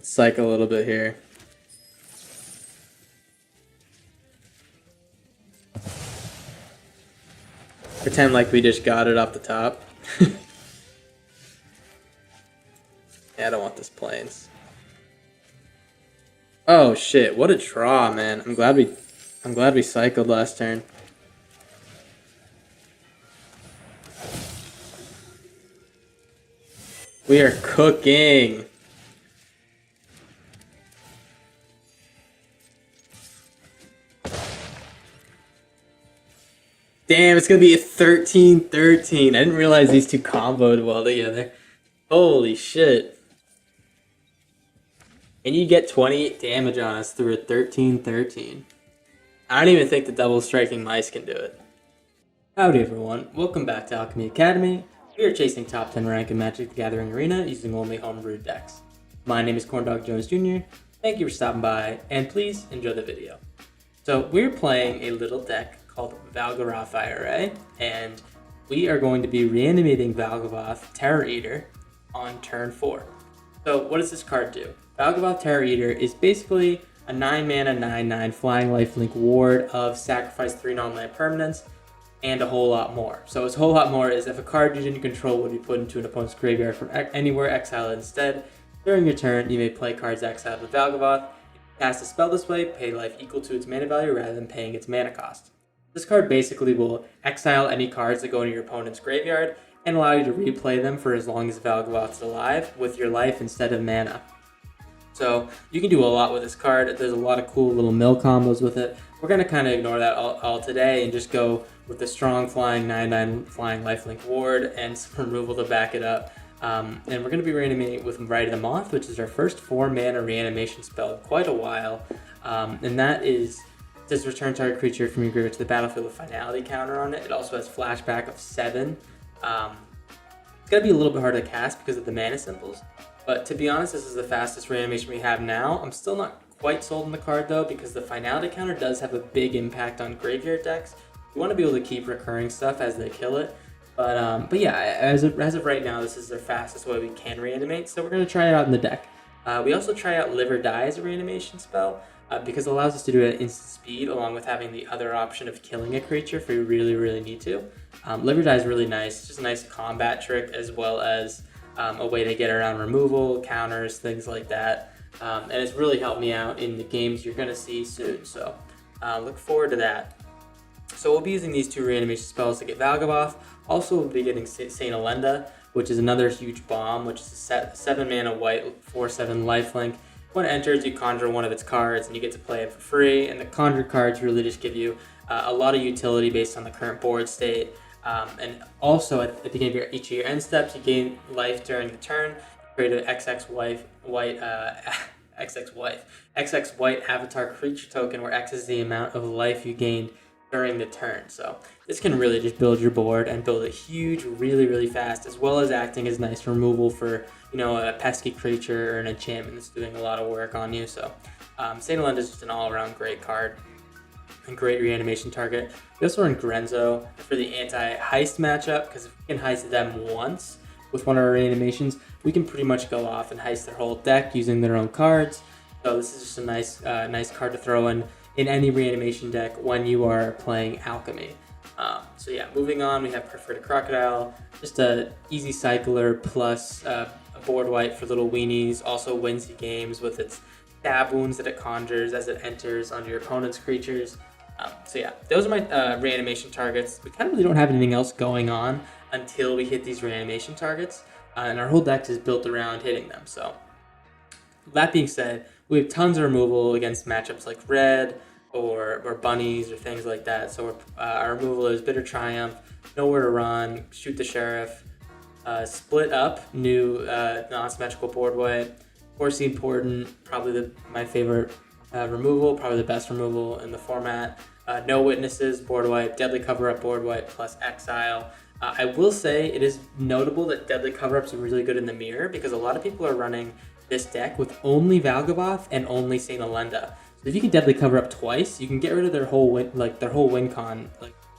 Cycle a little bit here. Pretend like we just got it off the top. Yeah, I don't want this plains. Oh shit, what a draw, man. I'm glad we cycled last turn. We are cooking. Damn, it's gonna be a 13-13. I didn't realize these two comboed well together. Holy shit. And you get 28 damage on us through a 13-13. I don't even think the double striking mice can do it. Howdy everyone, welcome back to Alchemy Academy. We are chasing top 10 rank in Magic the Gathering Arena using only homebrewed decks. My name is Corndog Jones Jr. Thank you for stopping by, and please enjoy the video. So we're playing a little deck called Valgavoth IRA, and we are going to be reanimating Valgavoth Terror Eater on turn 4. So what does this card do? Valgavoth Terror Eater is basically a 9-mana 9/9 flying lifelink ward of sacrifice 3 non-land permanents and a whole lot more. So its whole lot more is if a card you didn't control would be put into an opponent's graveyard from anywhere, exile it instead. During your turn, you may play cards exiled with Valgavoth. Cast a spell this way, pay life equal to its mana value rather than paying its mana cost. This card basically will exile any cards that go into your opponent's graveyard and allow you to replay them for as long as Valgavoth is alive with your life instead of mana. So you can do a lot with this card. There's a lot of cool little mill combos with it. We're going to kind of ignore that all today and just go with the strong flying 9/9 flying lifelink ward and some removal to back it up. And we're going to be reanimating with Rite of the Moth, which is our first 4-mana reanimation spell in quite a while. And that is, does return target creature from your graveyard to the battlefield with finality counter on it. It also has flashback of 7. It's going to be a little bit hard to cast because of the mana symbols. But to be honest, this is the fastest reanimation we have now. I'm still not quite sold on the card though, because the finality counter does have a big impact on graveyard decks. You want to be able to keep recurring stuff as they kill it. But yeah, as of right now, this is the fastest way we can reanimate, so we're going to try it out in the deck. We also try out Live or Die as a reanimation spell, because it allows us to do it at instant speed, along with having the other option of killing a creature if we really, really need to. Live or Die is really nice. It's just a nice combat trick, as well as a way to get around removal, counters, things like that. And it's really helped me out in the games you're going to see soon, so look forward to that. So we'll be using these 2 reanimation spells to get Valgavoth. Also, we'll be getting Saint Elenda, which is another huge bomb, which is a 7-mana white 4/7 lifelink. When it enters, you conjure one of its cards, and you get to play it for free. And the conjured cards really just give you a lot of utility based on the current board state. And also, at the beginning of each of your end steps, you gain life during the turn. Create an XX white avatar creature token, where X is the amount of life you gained during the turn. So this can really just build your board and build it huge really, really fast, as well as acting as nice removal for, you know, a pesky creature or an enchantment that's doing a lot of work on you. So Saint Elenda is just an all-around great card and great reanimation target. We also run Grenzo for the anti-heist matchup, because if we can heist them once with one of our reanimations, we can pretty much go off and heist their whole deck using their own cards. So this is just a nice card to throw in any reanimation deck when you are playing Alchemy. So yeah, moving on, we have Preferred Crocodile, just a easy cycler plus a board wipe for little weenies. Also wins you games with its stab wounds that it conjures as it enters onto your opponent's creatures. So yeah, those are my reanimation targets. We kind of really don't have anything else going on until we hit these reanimation targets, and our whole deck is built around hitting them. So that being said, we have tons of removal against matchups like red or bunnies or things like that. So our removal is Bitter Triumph, Nowhere to Run, Shoot the Sheriff, Split Up, new non-symmetrical board wipe, Horsey Important, probably my favorite removal, probably the best removal in the format. No Witnesses, board wipe, Deadly Cover-Up, board wipe, plus Exile. I will say it is notable that Deadly Cover-Up's really good in the mirror, because a lot of people are running this deck with only Valgavoth and only Saint Elenda. So if you can Deadly Cover-Up twice, you can get rid of their whole win con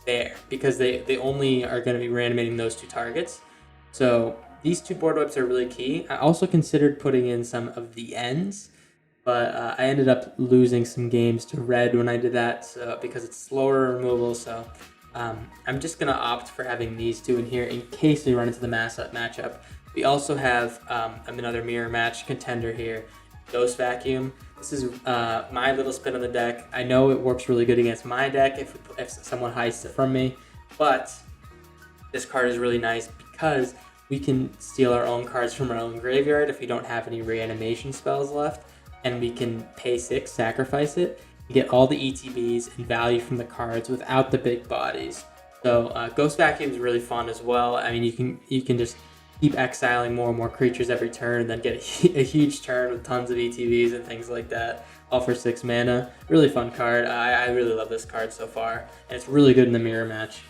there, because they only are going to be reanimating those 2 targets. So these two board wipes are really key. I also considered putting in some of the ends, but I ended up losing some games to red when I did that, so, because it's slower removal. So I'm just gonna opt for having these two in here in case we run into the matchup. We also have another mirror match contender here, Ghost Vacuum. This is my little spin on the deck. I know it works really good against my deck if someone heists it from me, but this card is really nice because we can steal our own cards from our own graveyard if we don't have any reanimation spells left, and we can pay 6, sacrifice it, and get all the ETBs and value from the cards without the big bodies. So Ghost Vacuum is really fun as well. I mean, you can just keep exiling more and more creatures every turn, and then get a huge turn with tons of ETBs and things like that, all for 6 mana. Really fun card. I really love this card so far, and it's really good in the mirror match.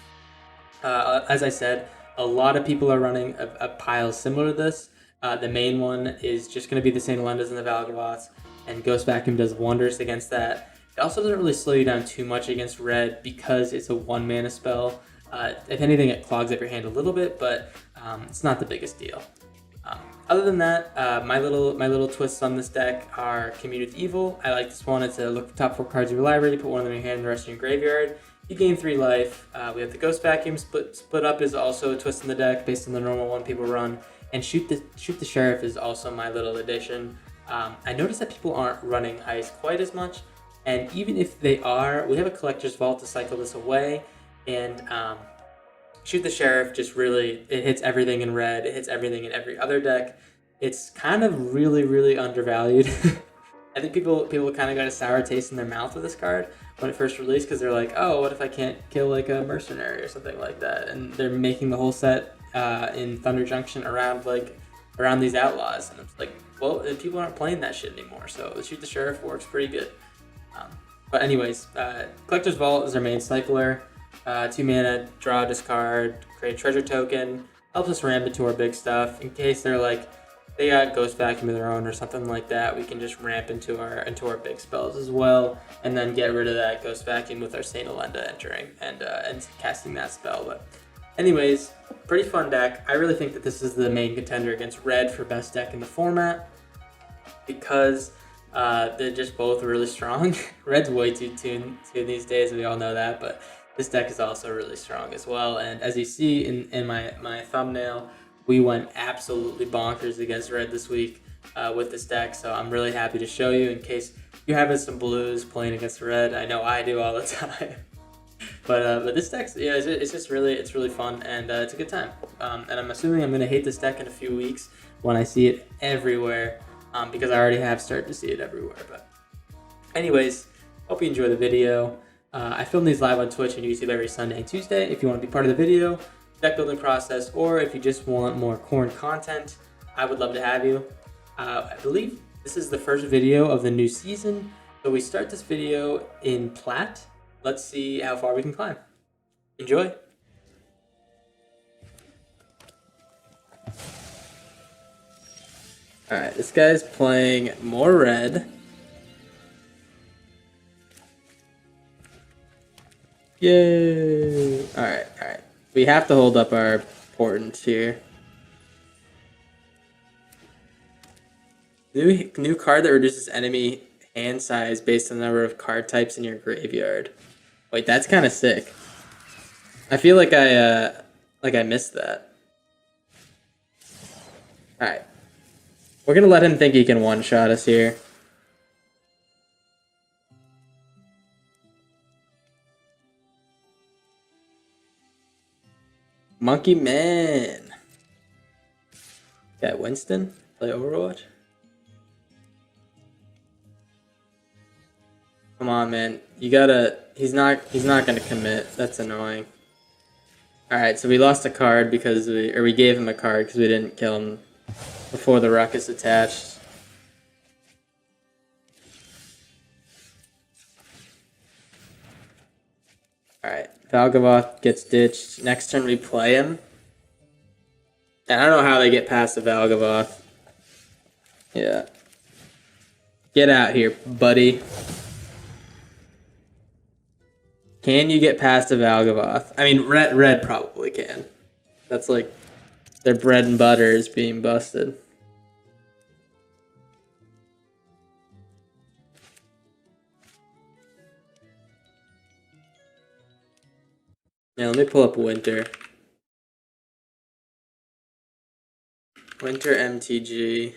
As I said, a lot of people are running a pile similar to this. The main one is just going to be the St. Elendas and the Valgavoths, and Ghost Vacuum does wonders against that. It also doesn't really slow you down too much against red because it's a 1 mana spell. If anything, it clogs up your hand a little bit, but it's not the biggest deal. Other than that, my little twists on this deck are Commune with Evil. I like this one. It's a look at the top 4 cards of your library, put one of them in your hand, and the rest in your graveyard. You gain 3 life. We have the Ghost Vacuum. Split Up is also a twist in the deck based on the normal one people run. And Shoot the Sheriff is also my little addition. I noticed that people aren't running Heist quite as much, and even if they are, we have a Collector's Vault to cycle this away. And Shoot the Sheriff just really, it hits everything in red, it hits everything in every other deck. It's kind of really undervalued. I think people kind of got a sour taste in their mouth with this card when it first released, because they're like, oh, what if I can't kill like a mercenary or something like that? And they're making the whole set in Thunder Junction around these outlaws, and it's like, well, people aren't playing that shit anymore, so Shoot the Sheriff works pretty good. But anyways, Collector's Vault is our main cycler. 2 mana, draw, discard, create a treasure token. Helps us ramp into our big stuff. In case they're like, they got Ghost Vacuum of their own or something like that, we can just ramp into our big spells as well, and then get rid of that Ghost Vacuum with our Saint Elenda entering and casting that spell. But anyways, pretty fun deck. I really think that this is the main contender against red for best deck in the format, because they're just both really strong. Red's way too tuned these days, we all know that, but this deck is also really strong as well. And as you see in my thumbnail, we went absolutely bonkers against red this week with this deck, so I'm really happy to show you in case you're having some blues playing against red. I know I do all the time. But this deck, yeah, it's really fun, and it's a good time. And I'm assuming I'm gonna hate this deck in a few weeks when I see it everywhere, because I already have started to see it everywhere. But anyways, hope you enjoy the video. I film these live on Twitch and YouTube every Sunday and Tuesday. If you want to be part of the video, deck building process, or if you just want more corn content, I would love to have you. I believe this is the first video of the new season, so we start this video in Plat. Let's see how far we can climb. Enjoy. Alright, this guy's playing more red. Yay! Alright. We have to hold up our importance here. New card that reduces enemy hand size based on the number of card types in your graveyard. Wait, that's kind of sick. I feel like I missed that. Alright. We're gonna let him think he can one-shot us here. Monkey Man. Got Winston play Overwatch. Come on, man. You gotta. He's not gonna commit. That's annoying. All right, so we lost a card because we gave him a card because we didn't kill him before the ruckus attached. All right. Valgavoth gets ditched. Next turn we play him. And I don't know how they get past the Valgavoth. Yeah. Get out here, buddy. Can you get past the Valgavoth? I mean, red probably can. That's like their bread and butter is being busted. Yeah, let me pull up Winter. Winter MTG.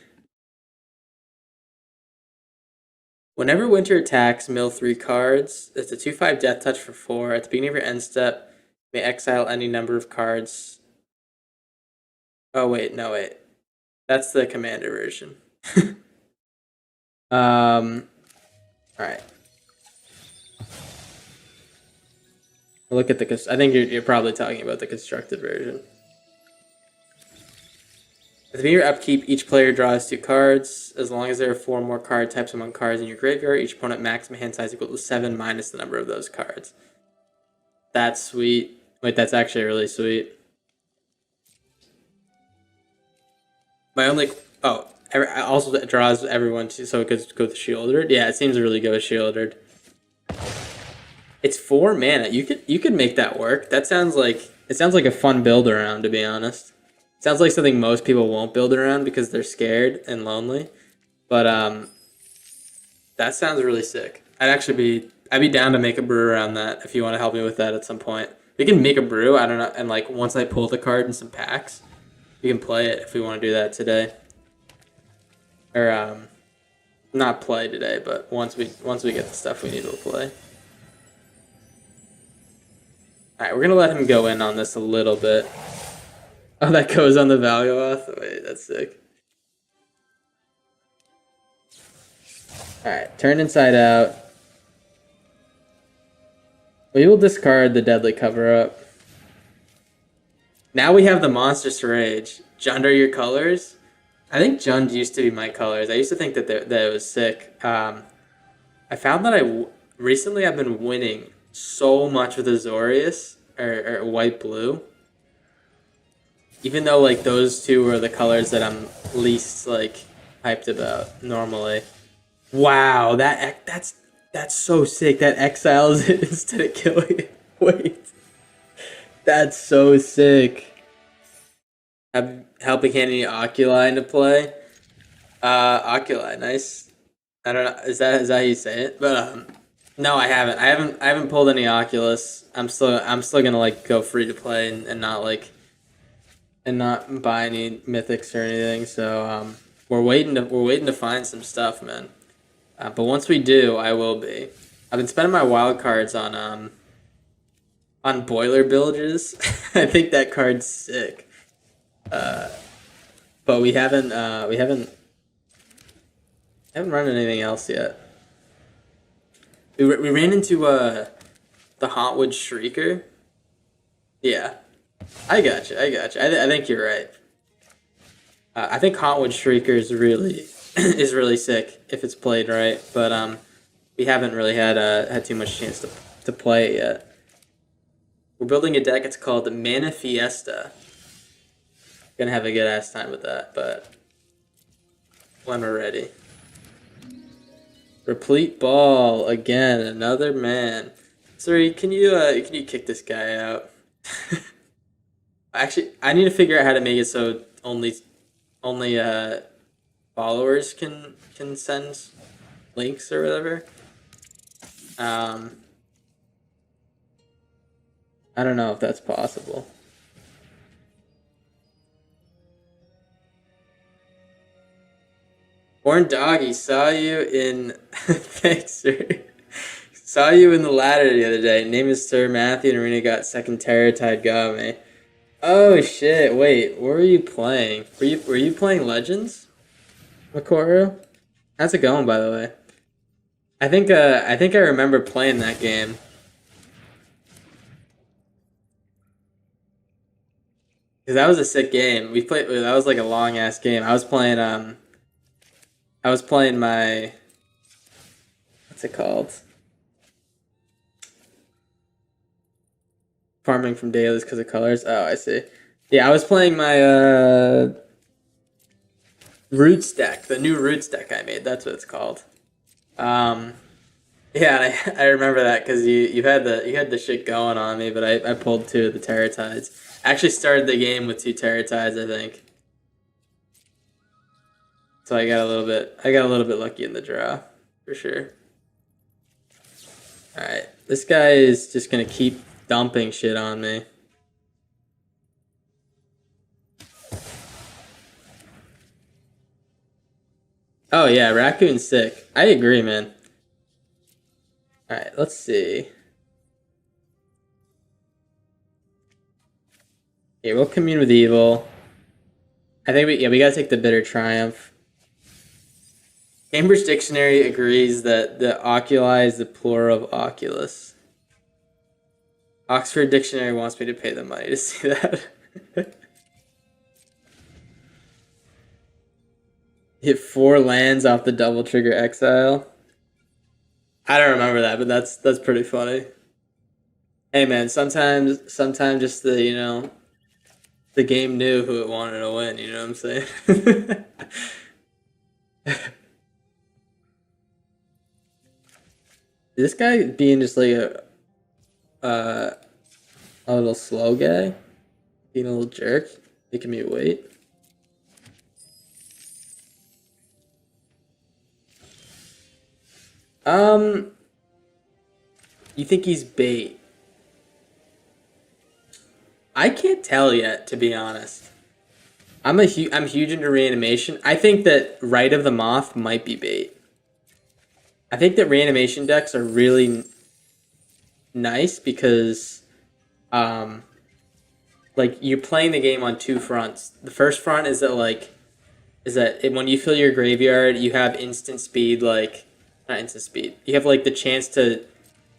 Whenever Winter attacks, mill 3 cards. It's a 2/5 death touch for 4. At the beginning of your end step, you may exile any number of cards. Oh, wait, no, wait. That's the commander version. Alright. Look at the... I think you're probably talking about the constructed version. At the beginning of your upkeep, each player draws 2 cards. As long as there are 4 more card types among cards in your graveyard, each opponent maximum hand size equal to 7 minus the number of those cards. That's sweet. Wait, that's actually really sweet. My only... Oh, also it draws everyone, so it could go with Shieldred. Yeah, it seems really good with Shieldred. It's 4 mana. You could make that work. That sounds like... It sounds like a fun build around, to be honest. Sounds like something most people won't build around because they're scared and lonely. But that sounds really sick. I'd be down to make a brew around that if you want to help me with that at some point. We can make a brew, I don't know, and like once I pull the card in some packs, we can play it if we want to do that today. Or not play today, but once we get the stuff we need to play. Alright, we're gonna let him go in on this a little bit. Oh, that goes on the Valgavoth? Wait, that's sick. Alright, turn inside out. We will discard the Deadly Cover-Up. Now we have the Monstrous Rage. Jund are your colors? I think Jund used to be my colors. I used to think that it was sick. I found that recently I've been winning so much with Azorius, or white-blue. Even though like those two are the colors that I'm least like hyped about normally. Wow, that's so sick. That exiles it instead of killing it. Wait, that's so sick. Helping hand any Oculi into play. Oculi, nice. I don't know. Is that how you say it? But no, I haven't. I haven't pulled any Oculus. I'm still gonna like go free to play and not like. And not buy any mythics or anything, so we're waiting to find some stuff, man. But once we do, I will be. I've been spending my wild cards on Boiler Villages. I think that card's sick. But we haven't run anything else yet. We ran into the Hauntwood Shrieker. Yeah. I got you. I think you're right. I think Hauntwood Shrieker is really sick if it's played right, but we haven't really had too much chance to play it yet. We're building a deck. It's called Mana Fiesta. Gonna have a good ass time with that, but when we're ready. Replete Ball again. Another man. Sorry, can you kick this guy out? Actually, I need to figure out how to make it so only followers can send links or whatever. I don't know if that's possible. Born Doggy, saw you in thanks, sir. Saw you in the ladder the other day. Name is Sir Matthew and Arena got second Terror Tide got me. Oh shit, wait, what were you playing? Were you playing Legends? Makoru? How's it going, by the way? I think I remember playing that game. Cause that was a sick game. That was like a long ass game. I was playing my what's it called? Farming from dailies because of colors. Oh, I see. Yeah, I was playing my Roots deck, the new Roots deck I made. That's what it's called. But Yeah, and I remember that because you had the shit going on me, but I pulled two of the Terror Tides. I actually started the game with two Terror Tides, I think. So I got a little bit lucky in the draw, for sure. Alright. This guy is just gonna keep dumping shit on me. Oh yeah, Raccoon's sick. I agree, man. Alright, let's see. Okay, we'll commune with evil. I think we gotta take the Bitter Triumph. Cambridge Dictionary agrees that the oculi is the plural of oculus. Oxford Dictionary wants me to pay the money to see that. Hit 4 lands off the double trigger exile. I don't remember that, but that's pretty funny. Hey man, sometimes just the game knew who it wanted to win, you know what I'm saying? This guy being just like a little slow guy, being a little jerk, making me wait. You think he's bait? I can't tell yet, to be honest. I'm huge into reanimation. I think that Rite of the Moth might be bait. I think that reanimation decks are really nice because, like you're playing the game on two fronts. The first front is that when you fill your graveyard, you have instant speed, like not instant speed. You have like the chance to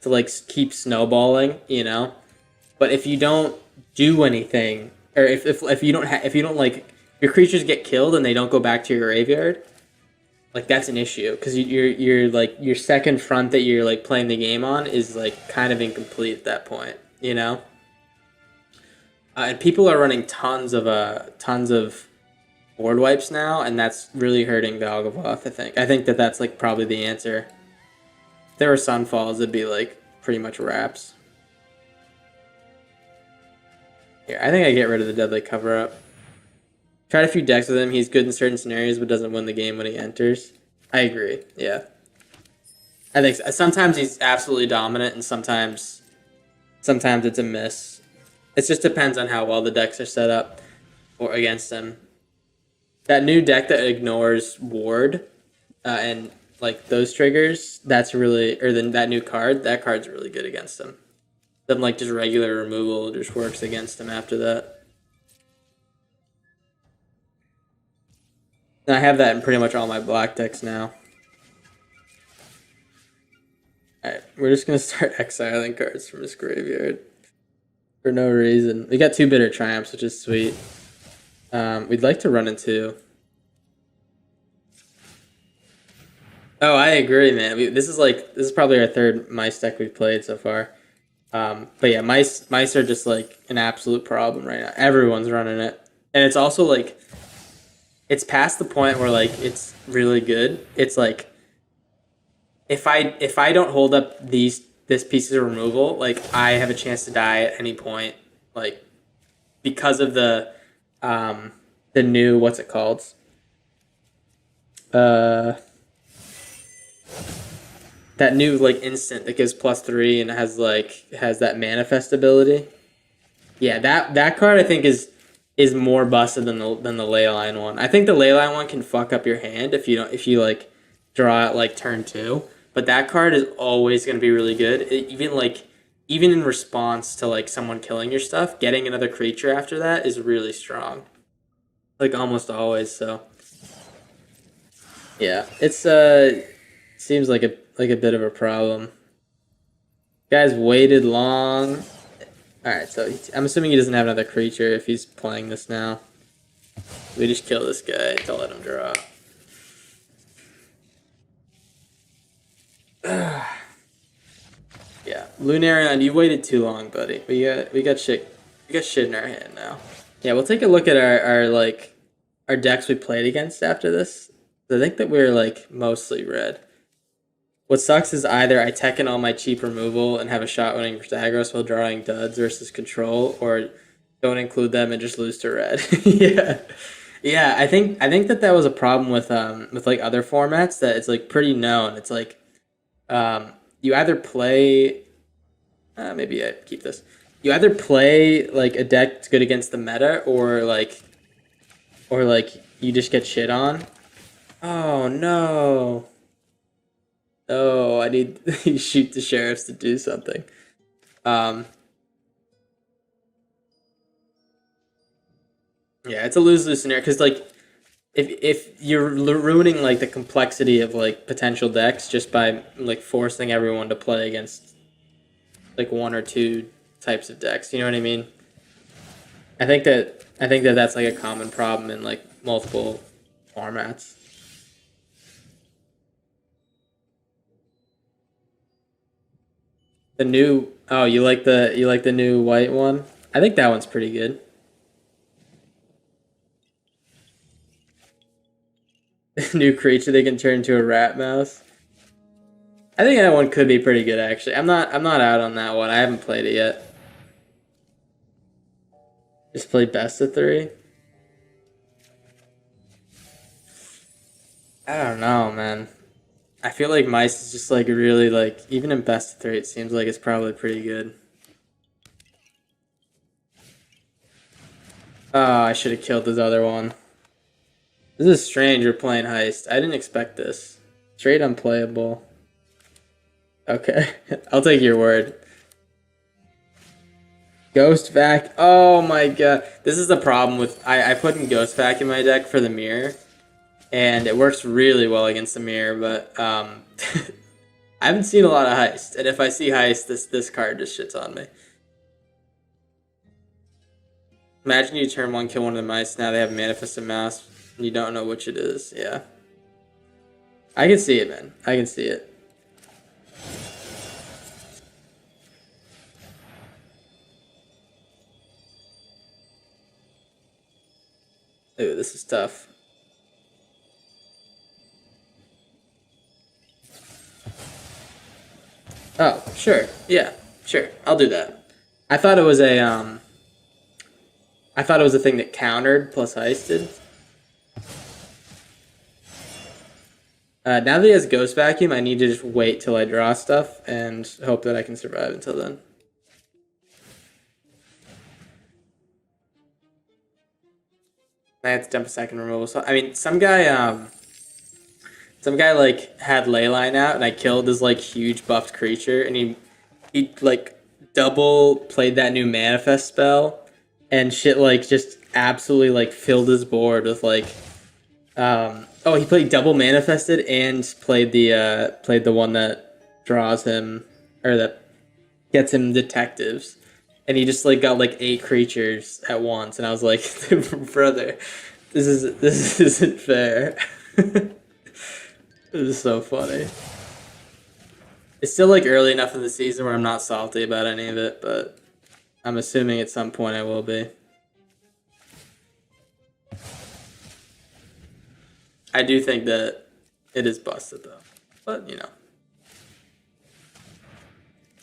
like keep snowballing, you know. But if you don't do anything, or if you don't if you don't like your creatures get killed and they don't go back to your graveyard, like that's an issue because you're like your second front that you're like playing the game on is like kind of incomplete at that point, you know. And people are running tons of board wipes now, and that's really hurting Valgavoth. I think that that's like probably the answer. If there were Sunfalls, it'd be like pretty much wraps. Here, I think I get rid of the Deadly Cover Up. Tried a few decks with him. He's good in certain scenarios, but doesn't win the game when he enters. I agree. Yeah, I think sometimes he's absolutely dominant, and sometimes it's a miss. It just depends on how well the decks are set up or against him. That new deck that ignores Ward and like those triggers, that's really or then that new card, that card's really good against him. Then like just regular removal just works against him after that. And I have that in pretty much all my black decks now. Alright, we're just gonna start exiling cards from his graveyard. For no reason. We got 2 Bitter Triumphs, which is sweet. We'd like to run into... Oh, I agree, man. This is probably our 3rd mice deck we've played so far. But yeah, mice are just like an absolute problem right now. Everyone's running it. And it's also like it's past the point where like it's really good. It's like if I don't hold up this piece of removal, like I have a chance to die at any point, like because of the new what's it called? That new like instant that gives +3 and has that manifest ability. Yeah, that card I think is more busted than the Leyline one. I think the Leyline one can fuck up your hand if you like draw it like turn 2. But that card is always gonna be really good. Even in response to like someone killing your stuff, getting another creature after that is really strong. Like almost always. So yeah, it's seems like a bit of a problem. Guy's waited long. Alright, so I'm assuming he doesn't have another creature if he's playing this now. We just kill this guy to let him draw. Yeah, Lunarion, you waited too long, buddy. We got shit in our hand now. Yeah, we'll take a look at our decks we played against after this. I think that we're like mostly red. What sucks is either I tech in all my cheap removal and have a shot winning Zagros while drawing duds versus control, or don't include them and just lose to red. Yeah. Yeah, I think that was a problem with like other formats that it's like pretty known. It's like you either play maybe I keep this. You either play like a deck that's good against the meta or like you just get shit on. Oh no. Oh, I need you shoot the sheriffs to do something. Um, yeah, it's a lose-lose scenario because like if you're ruining like the complexity of like potential decks just by like forcing everyone to play against like one or two types of decks, you know what I mean? I think that that's like a common problem in like multiple formats. The new you like the new white one? I think that one's pretty good. New creature they can turn into a rat mouse. I think that one could be pretty good actually. I'm not out on that one. I haven't played it yet. Just play best of three. I don't know, man. I feel like mice is just like really like even in best of three it seems like it's probably pretty good. Oh, I should have killed this other one. This is strange we're playing heist. I didn't expect this. Straight unplayable. Okay. I'll take your word. Ghost Vac. Oh my god. This is the problem with I put in Ghost Vac in my deck for the mirror. And it works really well against the mirror, but I haven't seen a lot of heist. And if I see heist, this card just shits on me. Imagine you turn one, kill one of the mice, now they have Manifested Mouse, and you don't know which it is. Yeah. I can see it, man. I can see it. Ooh, this is tough. Oh, sure. Yeah, sure. I'll do that. I thought it was a I thought it was a thing that countered plus heisted. Now that he has Ghost Vacuum, I need to just wait till I draw stuff and hope that I can survive until then. I have to dump a second removal. So I mean, some guy like had Leyline out, and I killed this like huge buffed creature, and he like double played that new manifest spell, and shit like just absolutely like filled his board with like oh, he played double manifested and played the one that draws him or that gets him detectives. And he just like got like 8 creatures at once, and I was like, brother, this isn't fair. This is so funny. It's still like early enough in the season where I'm not salty about any of it, but I'm assuming at some point I will be. I do think that it is busted though, but you know.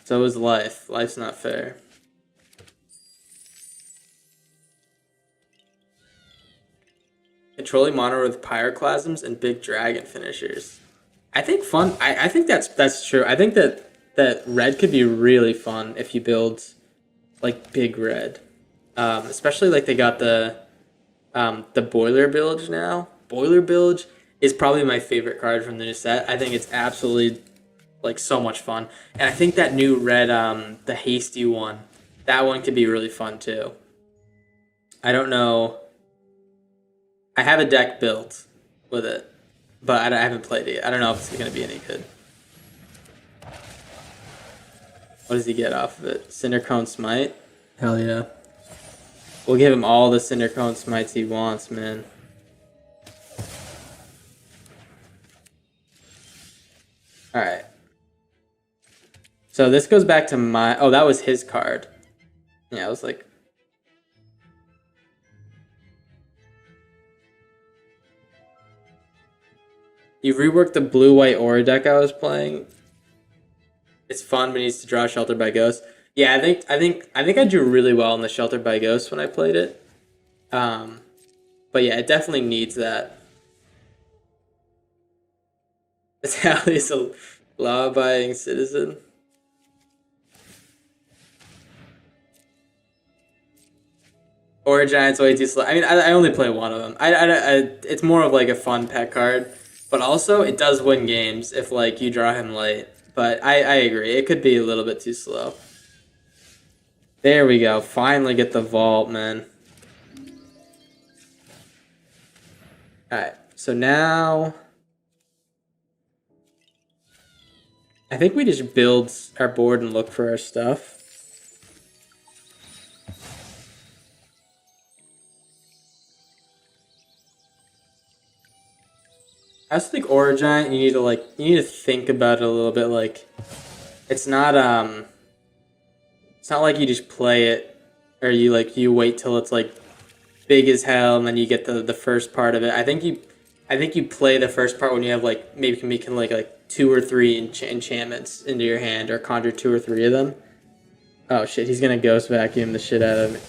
So is life. Life's not fair. Controlling mono with pyroclasms and big dragon finishers. I think fun. I think that's true. I think that red could be really fun if you build like big red, especially like they got the boiler bilge now. Boiler bilge is probably my favorite card from the new set. I think it's absolutely like so much fun, and I think that new red the hasty one, that one could be really fun too. I don't know. I have a deck built with it, but I haven't played it yet. I don't know if it's going to be any good. What does he get off of it? Cindercone Smite? Hell yeah. We'll give him all the Cindercone Smites he wants, man. Alright. So this goes back to my... Oh, that was his card. Yeah, I was like... You've reworked the blue-white aura deck I was playing. It's fun, but needs to draw Sheltered by Ghost. Yeah, I think I drew really well in the Sheltered by Ghost when I played it. But yeah, it definitely needs that. Sally's a law-abiding citizen. Or Giant's way too slow. I mean, I only play one of them. It's more of like a fun pet card, but also it does win games if like you draw him late. But I agree, it could be a little bit too slow. There we go. Finally get the vault, man. All right, so now I think we just build our board and look for our stuff. I also think Aura Giant, you need to think about it a little bit. Like, it's not like you just play it, or you wait till it's like big as hell and then you get the first part of it. I think you play the first part when you have like maybe can make like 2 or 3 enchantments into your hand, or conjure 2 or 3 of them. Oh shit, he's gonna ghost vacuum the shit out of me.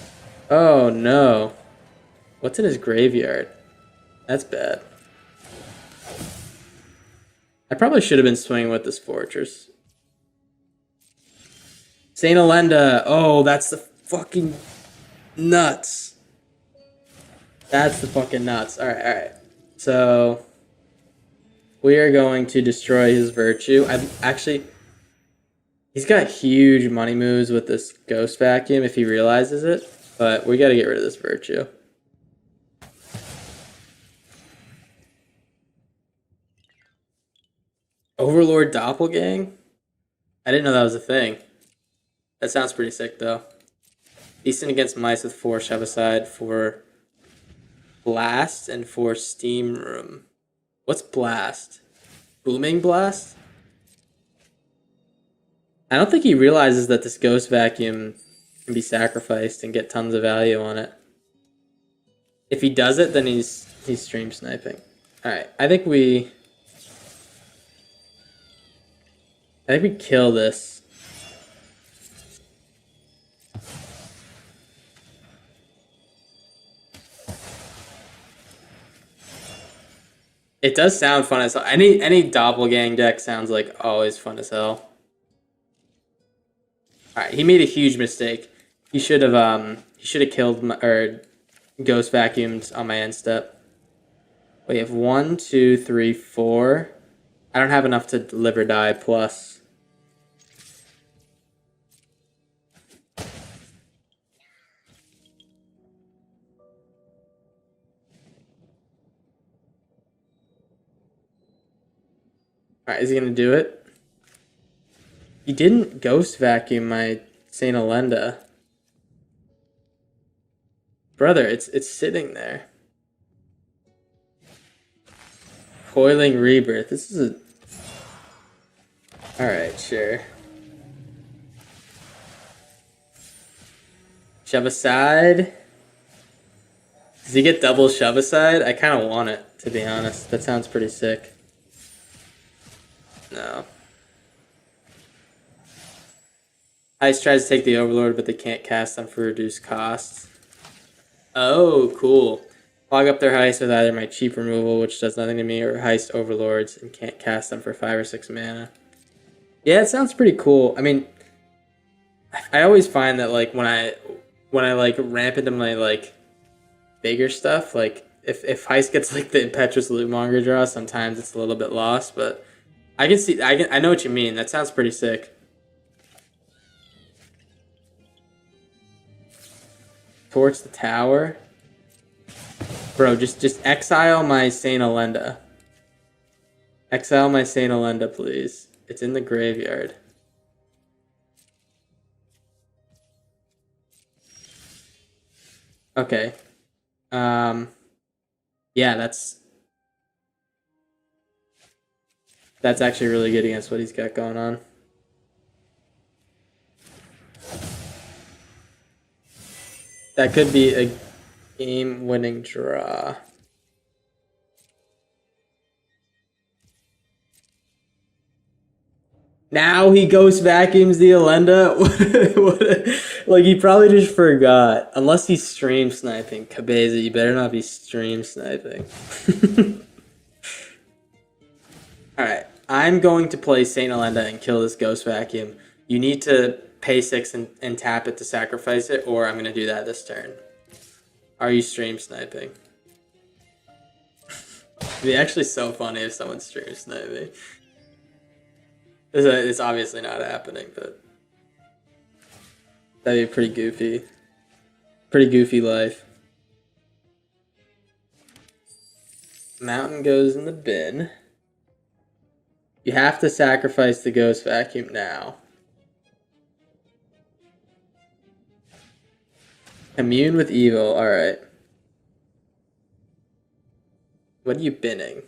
Oh no, what's in his graveyard? That's bad. I probably should have been swinging with this fortress. Saint Elenda. Oh, that's the fucking nuts. That's the fucking nuts. All right. So we are going to destroy his virtue. He's got huge money moves with this ghost vacuum if he realizes it, but we got to get rid of this virtue. Overlord Doppelgang? I didn't know that was a thing. That sounds pretty sick, though. Decent against mice with 4 shove aside for Blast and for Steam Room. What's Blast? Booming Blast? I don't think he realizes that this Ghost Vacuum can be sacrificed and get tons of value on it. If he does it, then he's stream sniping. Alright, I think we kill this. It does sound fun as hell. Any doppelgang deck sounds like always fun as hell. Alright, he made a huge mistake. He should have killed or ghost vacuumed on my end step. We have 1, 2, 3, 4. I don't have enough to live or die plus. Alright, is he gonna do it? He didn't ghost vacuum my Saint Elenda. Brother, it's sitting there. Coiling Rebirth. This is a... Alright, sure. Shove aside. Does he get double shove aside? I kind of want it, to be honest. That sounds pretty sick. No. Heist tries to take the Overlord, but they can't cast them for reduced costs. Oh, cool. Log up their Heist with either my cheap removal, which does nothing to me, or Heist Overlords, and can't cast them for 5 or 6 mana. Yeah, it sounds pretty cool. I mean, I always find that like when I like ramp into my like bigger stuff, like if Heist gets like the Impetuous Lootmonger draw, sometimes it's a little bit lost, but I know what you mean. That sounds pretty sick. Torch the tower. Bro, just exile my Saint Elenda. Exile my Saint Elenda, please. It's in the graveyard. Okay. Yeah, that's actually really good against what he's got going on. That could be a game-winning draw. Now he ghost vacuums the Alenda? Like, he probably just forgot. Unless he's stream sniping. Cabeza, you better not be stream sniping. Alright, I'm going to play Saint Alenda and kill this ghost vacuum. You need to pay 6 and tap it to sacrifice it, or I'm going to do that this turn. Are you stream sniping? It'd be actually so funny if someone stream sniping. It's obviously not happening, but that'd be pretty goofy. Pretty goofy life. Mountain goes in the bin. You have to sacrifice the ghost vacuum now. Commune with evil, alright. What are you binning?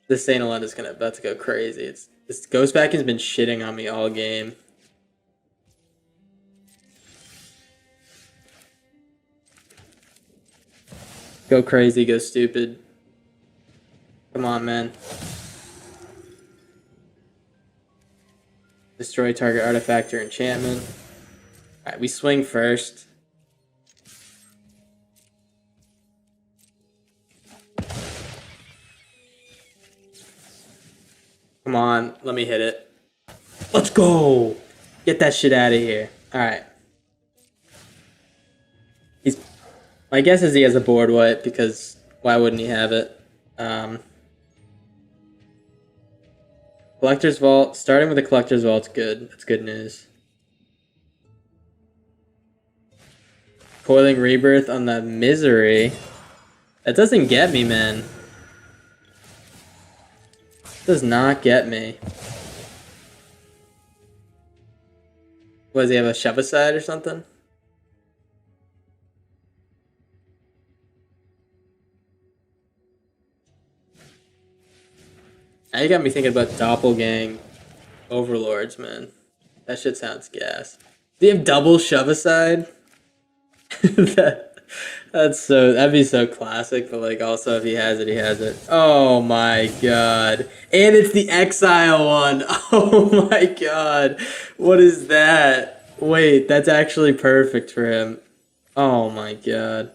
This Saint Alenda is about to go crazy. This ghost vacuum's been shitting on me all game. Go crazy, go stupid. Come on, man. Destroy target artifact or enchantment. Alright, we swing first. Come on, let me hit it. Let's go! Get that shit out of here. Alright. My guess is he has a board wipe, because why wouldn't he have it? Collector's Vault. Starting with the Collector's Vault's good. That's good news. Coiling Rebirth on the Misery. That doesn't get me, man. Does not get me. What, does he have a shove-aside or something? Now you got me thinking about Doppelgang Overlords, man. That shit sounds gas. Do you have double shove-aside? That'd be so classic, but like also if he has it, he has it. Oh my god. And it's the Exile one. Oh my god. What is that? Wait, that's actually perfect for him. Oh my god.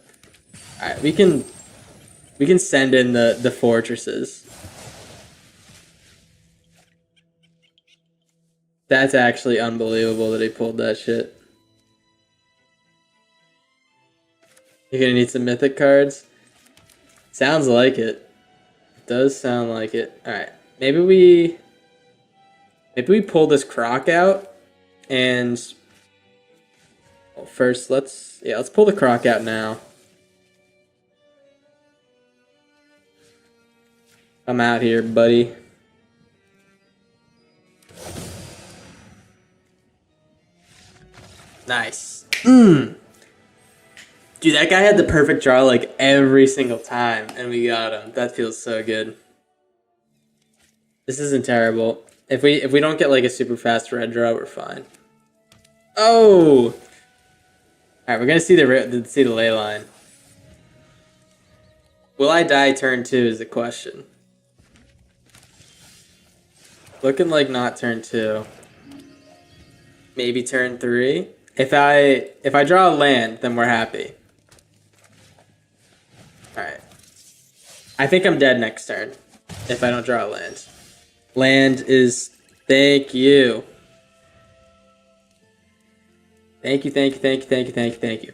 Alright, we can send in the fortresses. That's actually unbelievable that he pulled that shit. You're gonna need some mythic cards? Sounds like it. It does sound like it. Alright. Maybe we pull this croc out and well, first let's pull the croc out now. I'm out here, buddy. Nice. Dude, that guy had the perfect draw like every single time, and we got him. That feels so good. This isn't terrible. If we don't get like a super fast red draw, we're fine. Oh! Alright, we're gonna see the ley line. Will I die turn 2 is the question. Looking like not turn 2. Maybe turn 3. If I draw a land, then we're happy. Alright. I think I'm dead next turn if I don't draw a land. Land is... Thank you. Thank you, thank you, thank you, thank you, thank you, thank you.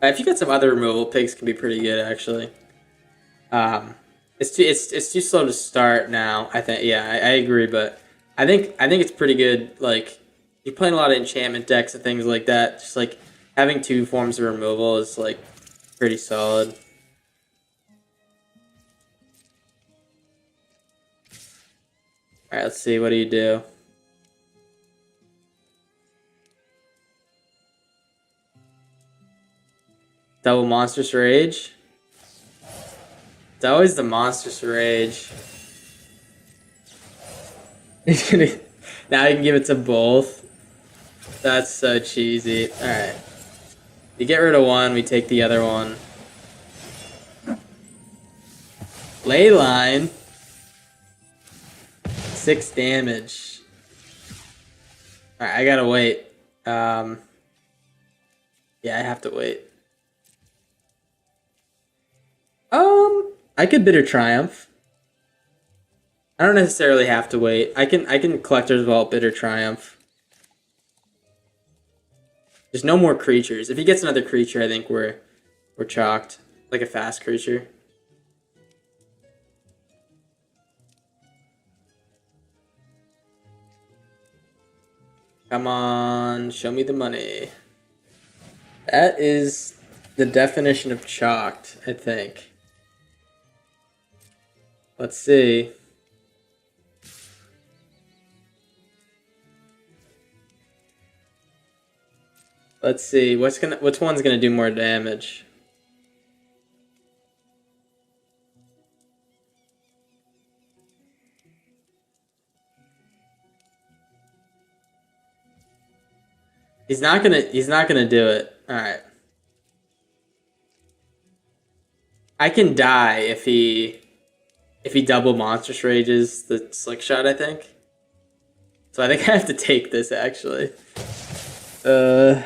If you got some other removal picks, can be pretty good, actually. It's too slow to start now, I think. Yeah, I agree, but... I think it's pretty good. Like, you're playing a lot of enchantment decks and things like that. Just like having 2 forms of removal is like pretty solid. All right, let's see. What do you do? Double Monstrous Rage. It's always the Monstrous Rage. Now you can give it to both. That's so cheesy. Alright. You get rid of one, we take the other one. Leyline. 6 damage. Alright, I gotta wait. Yeah, I have to wait. I could Bitter Triumph. I don't necessarily have to wait. I can Collector's Vault Bitter Triumph. There's no more creatures. If he gets another creature, I think we're chalked. Like a fast creature. Come on, show me the money. That is the definition of chalked, I think. Let's see. Let's see. Which one's gonna do more damage? He's not gonna do it. Alright. I can die if he double Monstrous Rages the Slick Shot, I think. So I think I have to take this actually. Alright.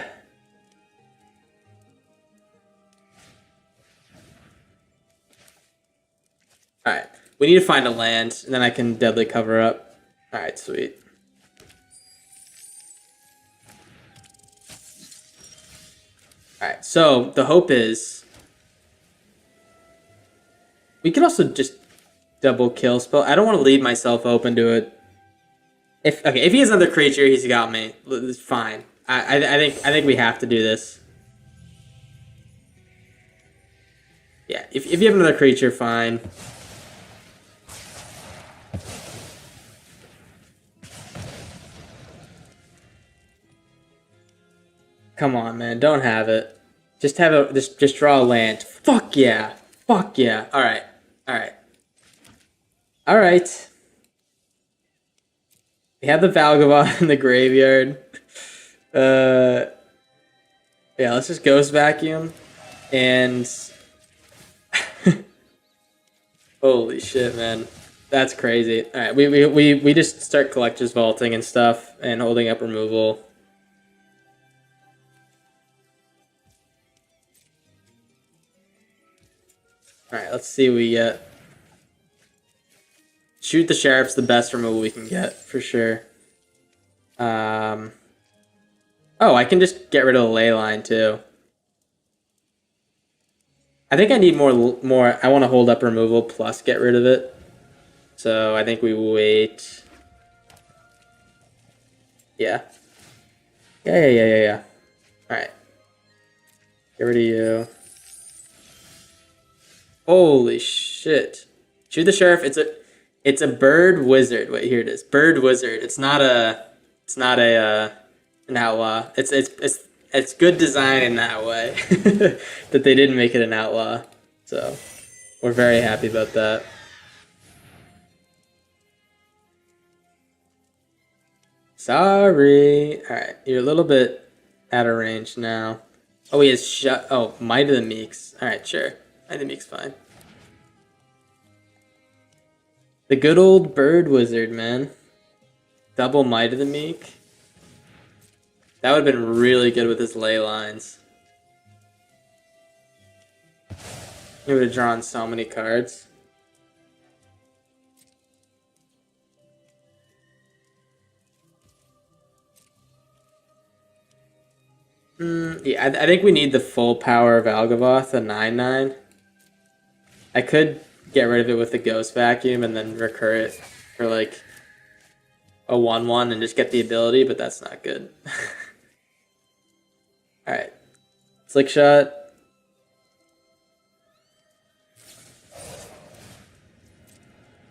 We need to find a land, and then I can Deadly Cover Up. Alright, sweet. Alright, so the hope is we could also just double kill spell. I don't want to leave myself open to it. If he has another creature, he's got me. It's fine. I think we have to do this. Yeah, if you have another creature, fine. Come on, man, don't have it. Just have a just draw a land. Fuck yeah. Fuck yeah. Alright. Alright. Alright. We have the Valgavoth in the graveyard. Yeah, let's just Ghost Vacuum. And holy shit, man. That's crazy. Alright, we just start Collector's Vaulting and stuff and holding up removal. Alright, let's see what we get. Shoot the Sheriff's the best removal we can get, for sure. Oh, I can just get rid of the Leyline, too. I think I need more. I want to hold up removal plus get rid of it. So I think we wait. Yeah. Yeah. Alright. Get rid of you. Holy shit. Shoot the Sheriff. It's a bird wizard. Wait, here it is. Bird wizard. It's not an outlaw. It's good design in that way. That they didn't make it an outlaw. So we're very happy about that. Sorry. Alright, you're a little bit out of range now. Oh, he has Might of the Meeks. Alright, sure. Might of the Meeks fine. The good old bird wizard, man. Double Might of the Meek. That would have been really good with his ley lines. He would have drawn so many cards. Yeah, I think we need the full power of Valgavoth, a 9/9. I could get rid of it with the Ghost Vacuum and then recur it for like a 1/1 and just get the ability, but that's not good. Alright. Slick Shot.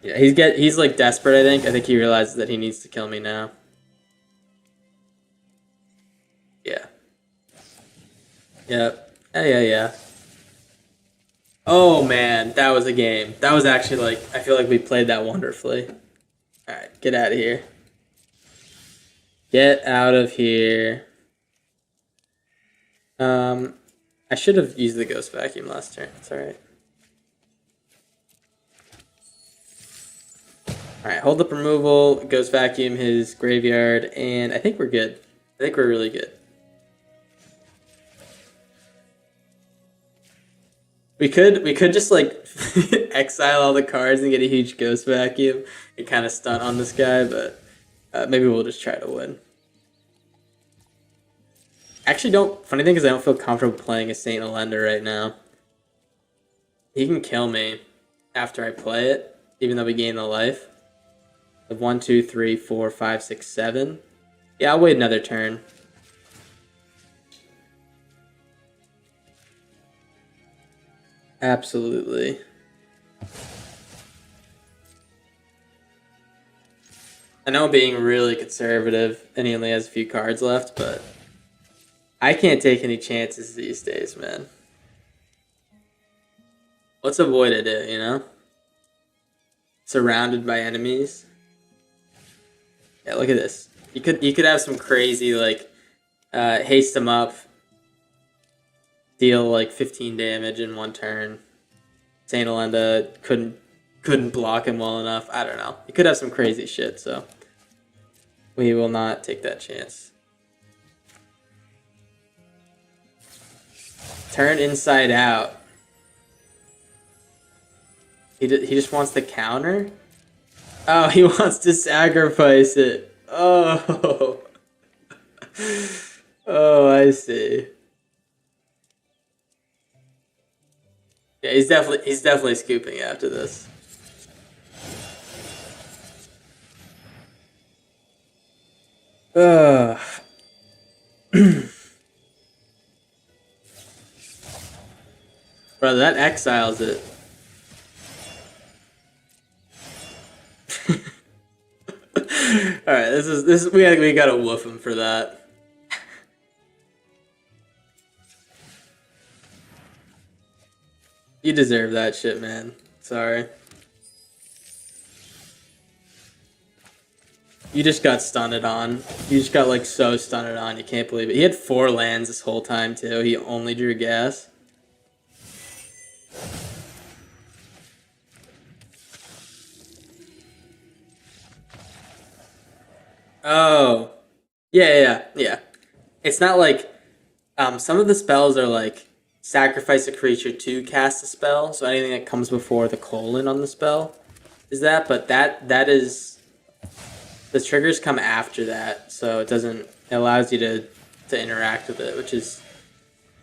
Yeah, he's like desperate, I think. I think he realizes that he needs to kill me now. Yeah. Yep. Yeah. Oh man, that was a game. That was actually like, I feel like we played that wonderfully. Alright, get out of here. Get out of here. I should have used the Ghost Vacuum last turn. It's alright. Alright, hold up removal, Ghost Vacuum his graveyard, and I think we're good. I think we're really good. We could just like exile all the cards and get a huge Ghost Vacuum and kind of stunt on this guy, but maybe we'll just try to win. Actually, funny thing is I don't feel comfortable playing a Saint Elender right now. He can kill me after I play it, even though we gain the life. Of 1, 2, 3, 4, 5, 6, 7. Yeah, I'll wait another turn. Absolutely. I know I'm being really conservative and he only has a few cards left, but I can't take any chances these days, man. Let's avoid it, you know? Surrounded by enemies. Yeah, look at this. You could have some crazy like haste him up, deal like 15 damage in one turn. Saint Elenda couldn't block him well enough. I don't know. You could have some crazy shit, so we will not take that chance. Turn inside out. He just wants the counter? Oh, he wants to sacrifice it. Oh. Oh, I see. Yeah, he's definitely scooping after this. Ugh. Bro, that exiles it. Alright, this is we gotta woof him for that. You deserve that shit, man. Sorry. You just got stunted on. You just got like so stunted on, you can't believe it. He had 4 lands this whole time too. He only drew gas. Oh. Yeah. It's not like some of the spells are like sacrifice a creature to cast a spell, so anything that comes before the colon on the spell is that, but that is the triggers come after that, so it allows you to interact with it, which is,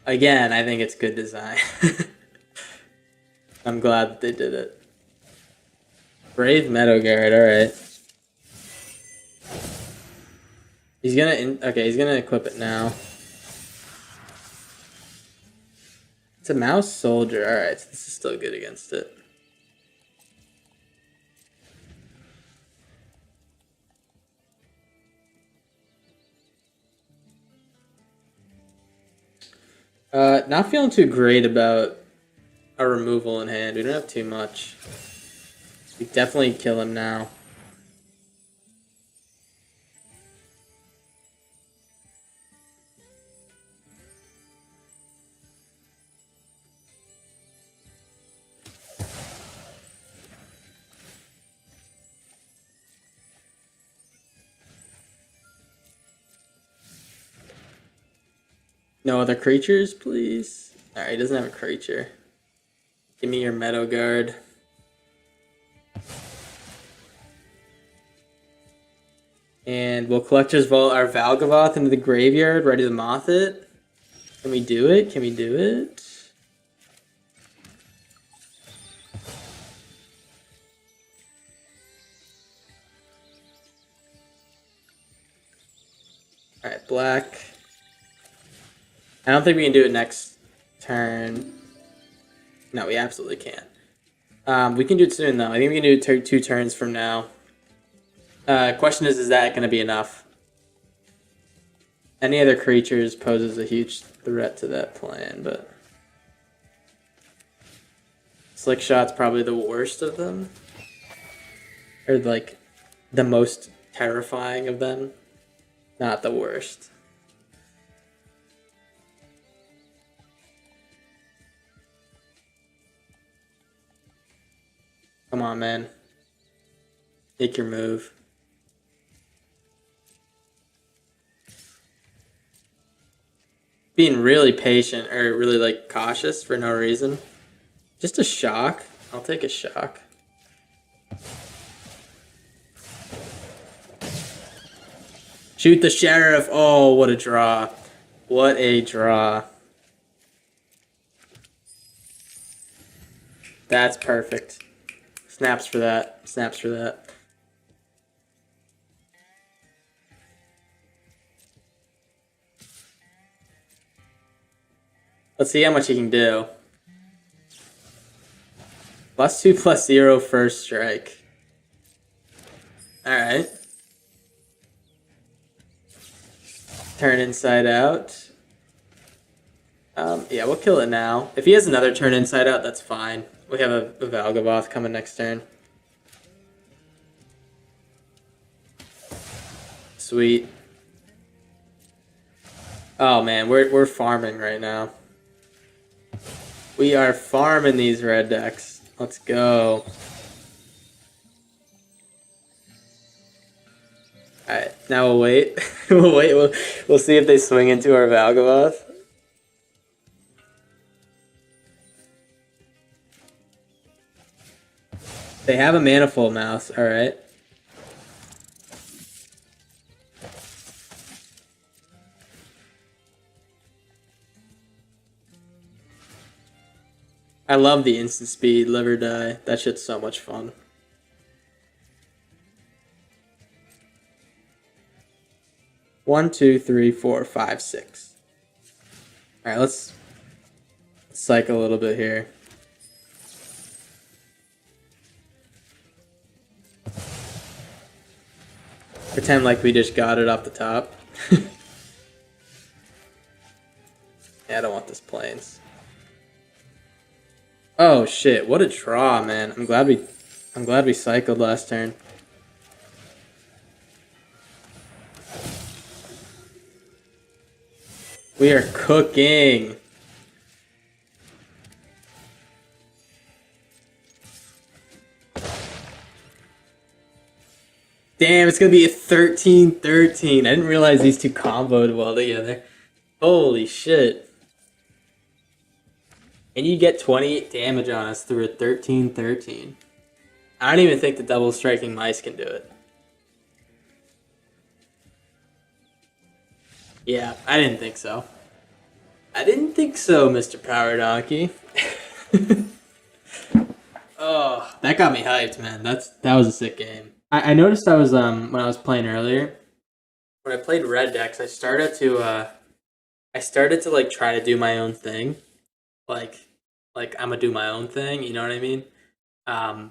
again, I think it's good design. I'm glad that they did it. Brave Meadowguard, alright. He's gonna equip it now. It's a Mouse Soldier, alright, so this is still good against it. Not feeling too great about our removal in hand. We don't have too much. We definitely kill him now. No other creatures, please? Alright, he doesn't have a creature. Give me your Meadow Guard. And we'll Collector's Vault our Valgavoth into the graveyard, ready to moth it. Can we do it? Can we do it? Alright, black. I don't think we can do it next turn. No, we absolutely can't. We can do it soon, though. I think we can do it 2 turns from now. Question is that going to be enough? Any other creatures poses a huge threat to that plan, but Slick Shot's probably the worst of them. Or, like, the most terrifying of them. Not the worst. Come on, man. Make your move. Being really patient, or really, like, cautious for no reason. Just a shock. I'll take a shock. Shoot the sheriff. Oh, what a draw. What a draw. That's perfect. Snaps for that. Snaps for that. Let's see how much he can do. +2/+0 first strike. Alright. Turn inside out. Yeah, we'll kill it now. If he has another turn inside out, that's fine. We have a Valgavoth coming next turn. Sweet. Oh man, we're farming right now. We are farming these red decks. Let's go. Alright, now we'll wait. We'll wait. We'll see if they swing into our Valgavoth. They have a Manifold Mouse, alright. I love the instant speed, live or die. That shit's so much fun. One, two, three, four, five, six. Alright, let's cycle a little bit here. Pretend like we just got it off the top. Yeah, I don't want this plains. Oh shit, what a draw, man. I'm glad we cycled last turn. We are cooking. Damn, it's gonna be a 13-13. I didn't realize these two comboed well together. Holy shit. And you get 28 damage on us through a 13-13. I don't even think the double striking mice can do it. Yeah, I didn't think so. I didn't think so, Mr. Power Donkey. Oh, that got me hyped, man. That was a sick game. I noticed I was when I was playing earlier, when I played red decks, I started to like try to do my own thing. Like I'm gonna do my own thing, you know what I mean?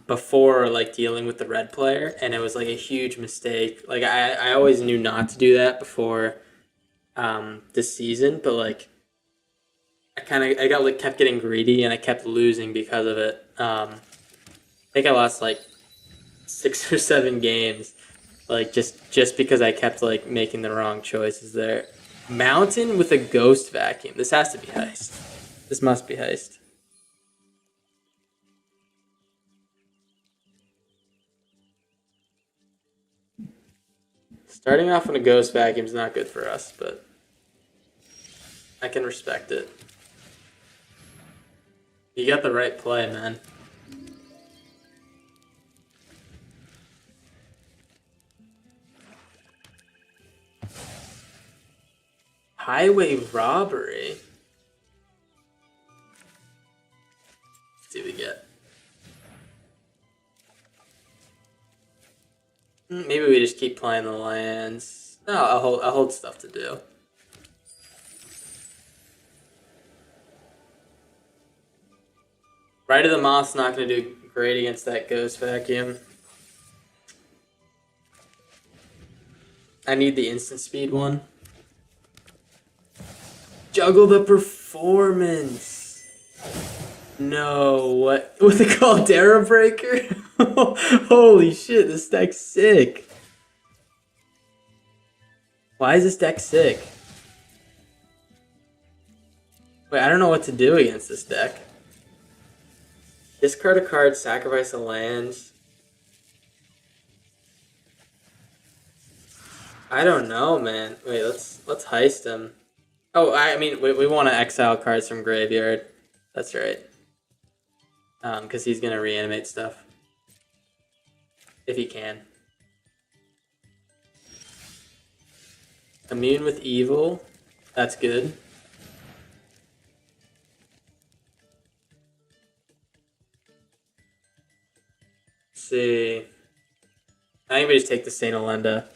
Before like dealing with the red player, and it was like a huge mistake. Like I always knew not to do that before this season, but like I got like kept getting greedy and I kept losing because of it. I think I lost like 6 or 7 games, like just because I kept like making the wrong choices there. Mountain with a ghost vacuum. This has to be heist. This must be heist. Starting off on a ghost vacuum is not good for us, but I can respect it. You got the right play, man. Highway robbery. Let's see what we get. Maybe we just keep playing the lands. No, I'll hold stuff to do. Right of the Moth's not going to do great against that ghost vacuum. I need the instant speed one. Juggle the performance. No, what? With a Caldera Breaker? Holy shit, this deck's sick. Why is this deck sick? Wait, I don't know what to do against this deck. Discard a card, sacrifice a land. I don't know, man. Wait, let's heist him. Oh, I mean, we want to exile cards from graveyard. That's right. Because he's gonna reanimate stuff if he can. Immune with evil. That's good. Let's see. I think we just take the Saint Olenda.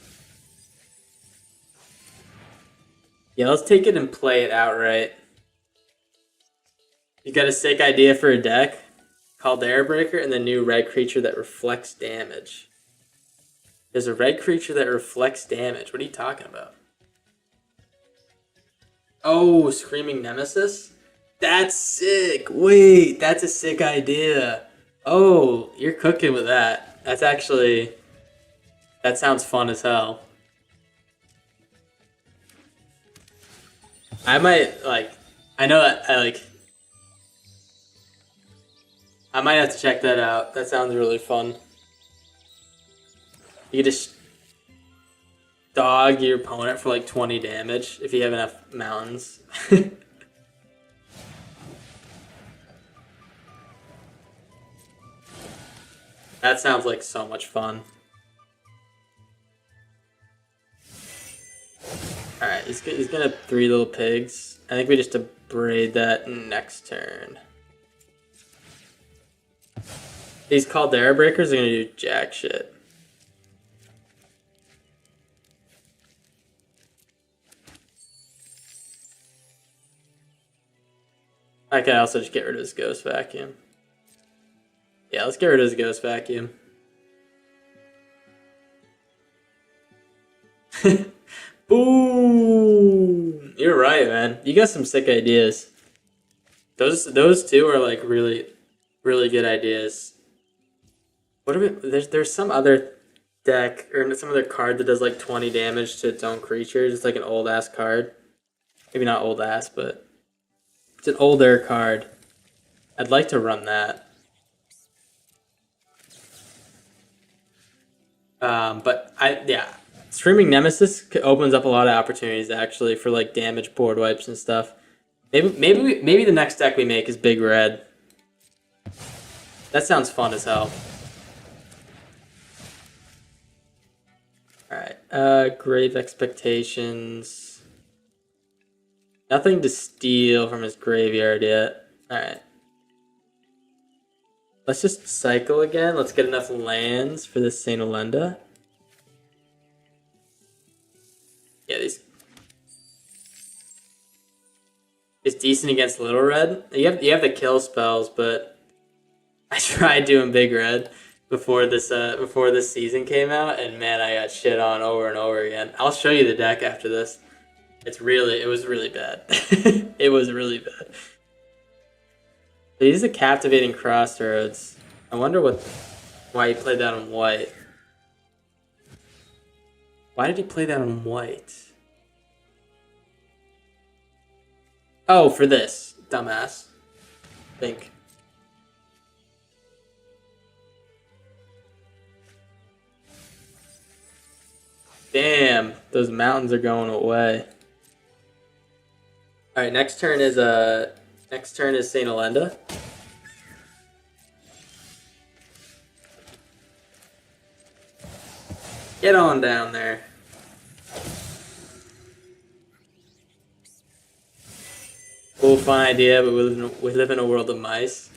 Yeah, let's take it and play it outright. You got a sick idea for a deck? Caldera Breaker and the new red creature that reflects damage. There's a red creature that reflects damage. What are you talking about? Oh, Screaming Nemesis? That's sick. Wait, that's a sick idea. Oh, you're cooking with that. That's actually... That sounds fun as hell. I might, like... I know that I might have to check that out. That sounds really fun. You just dog your opponent for like 20 damage if you have enough mountains. That sounds like so much fun. Alright, he's gonna 3 little pigs. I think we just abrade that next turn. These Caldera Breakers are gonna do jack shit. I can also just get rid of his Ghost Vacuum. Yeah, let's get rid of his Ghost Vacuum. Boom! You're right, man. You got some sick ideas. Those two are like really good ideas. What are we? There's some other deck or some other card that does like 20 damage to its own creatures. It's like an old ass card. Maybe not old ass, but it's an older card. I'd like to run that. But Screaming Nemesis opens up a lot of opportunities actually for like damage board wipes and stuff. Maybe the next deck we make is Big Red. That sounds fun as hell. Alright, Grave Expectations. Nothing to steal from his graveyard yet. Alright. Let's just cycle again. Let's get enough lands for this Saint Olenda. Yeah, it's decent against Little Red. You have the kill spells, but I tried doing Big Red before this season came out, and man, I got shit on over and over again. I'll show you the deck after this. It was really bad. It was really bad. He's a Captivating Crossroads. I wonder why he played that on white. Why did he play that on white? Oh, for this. Dumbass. I think. Damn, those mountains are going away. Alright, next turn is Saint Olenda. Get on down there. Cool, fun idea, but we live in a world of mice.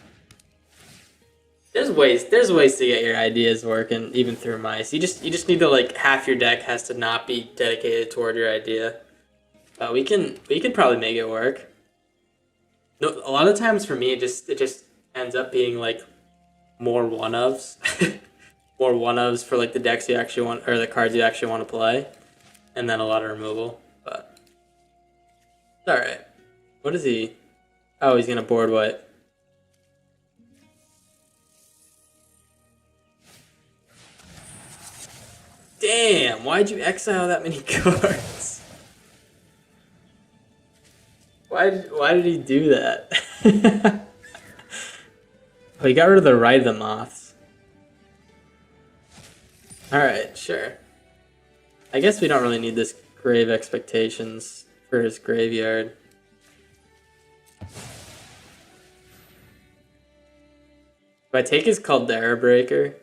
There's ways to get your ideas working even through mice. You just need to like half your deck has to not be dedicated toward your idea. We can probably make it work. No, a lot of times for me it just ends up being like more one-ofs. More one-ofs for like the decks you actually want or the cards you actually want to play. And then a lot of removal. But it's alright. What is he? Oh, he's gonna board wipe. Damn, why'd you exile that many cards? Why did he do that? he got rid of the Rite of the Moths. Alright, sure. I guess we don't really need this Grave Expectations for his graveyard. If I take his Caldera Breaker,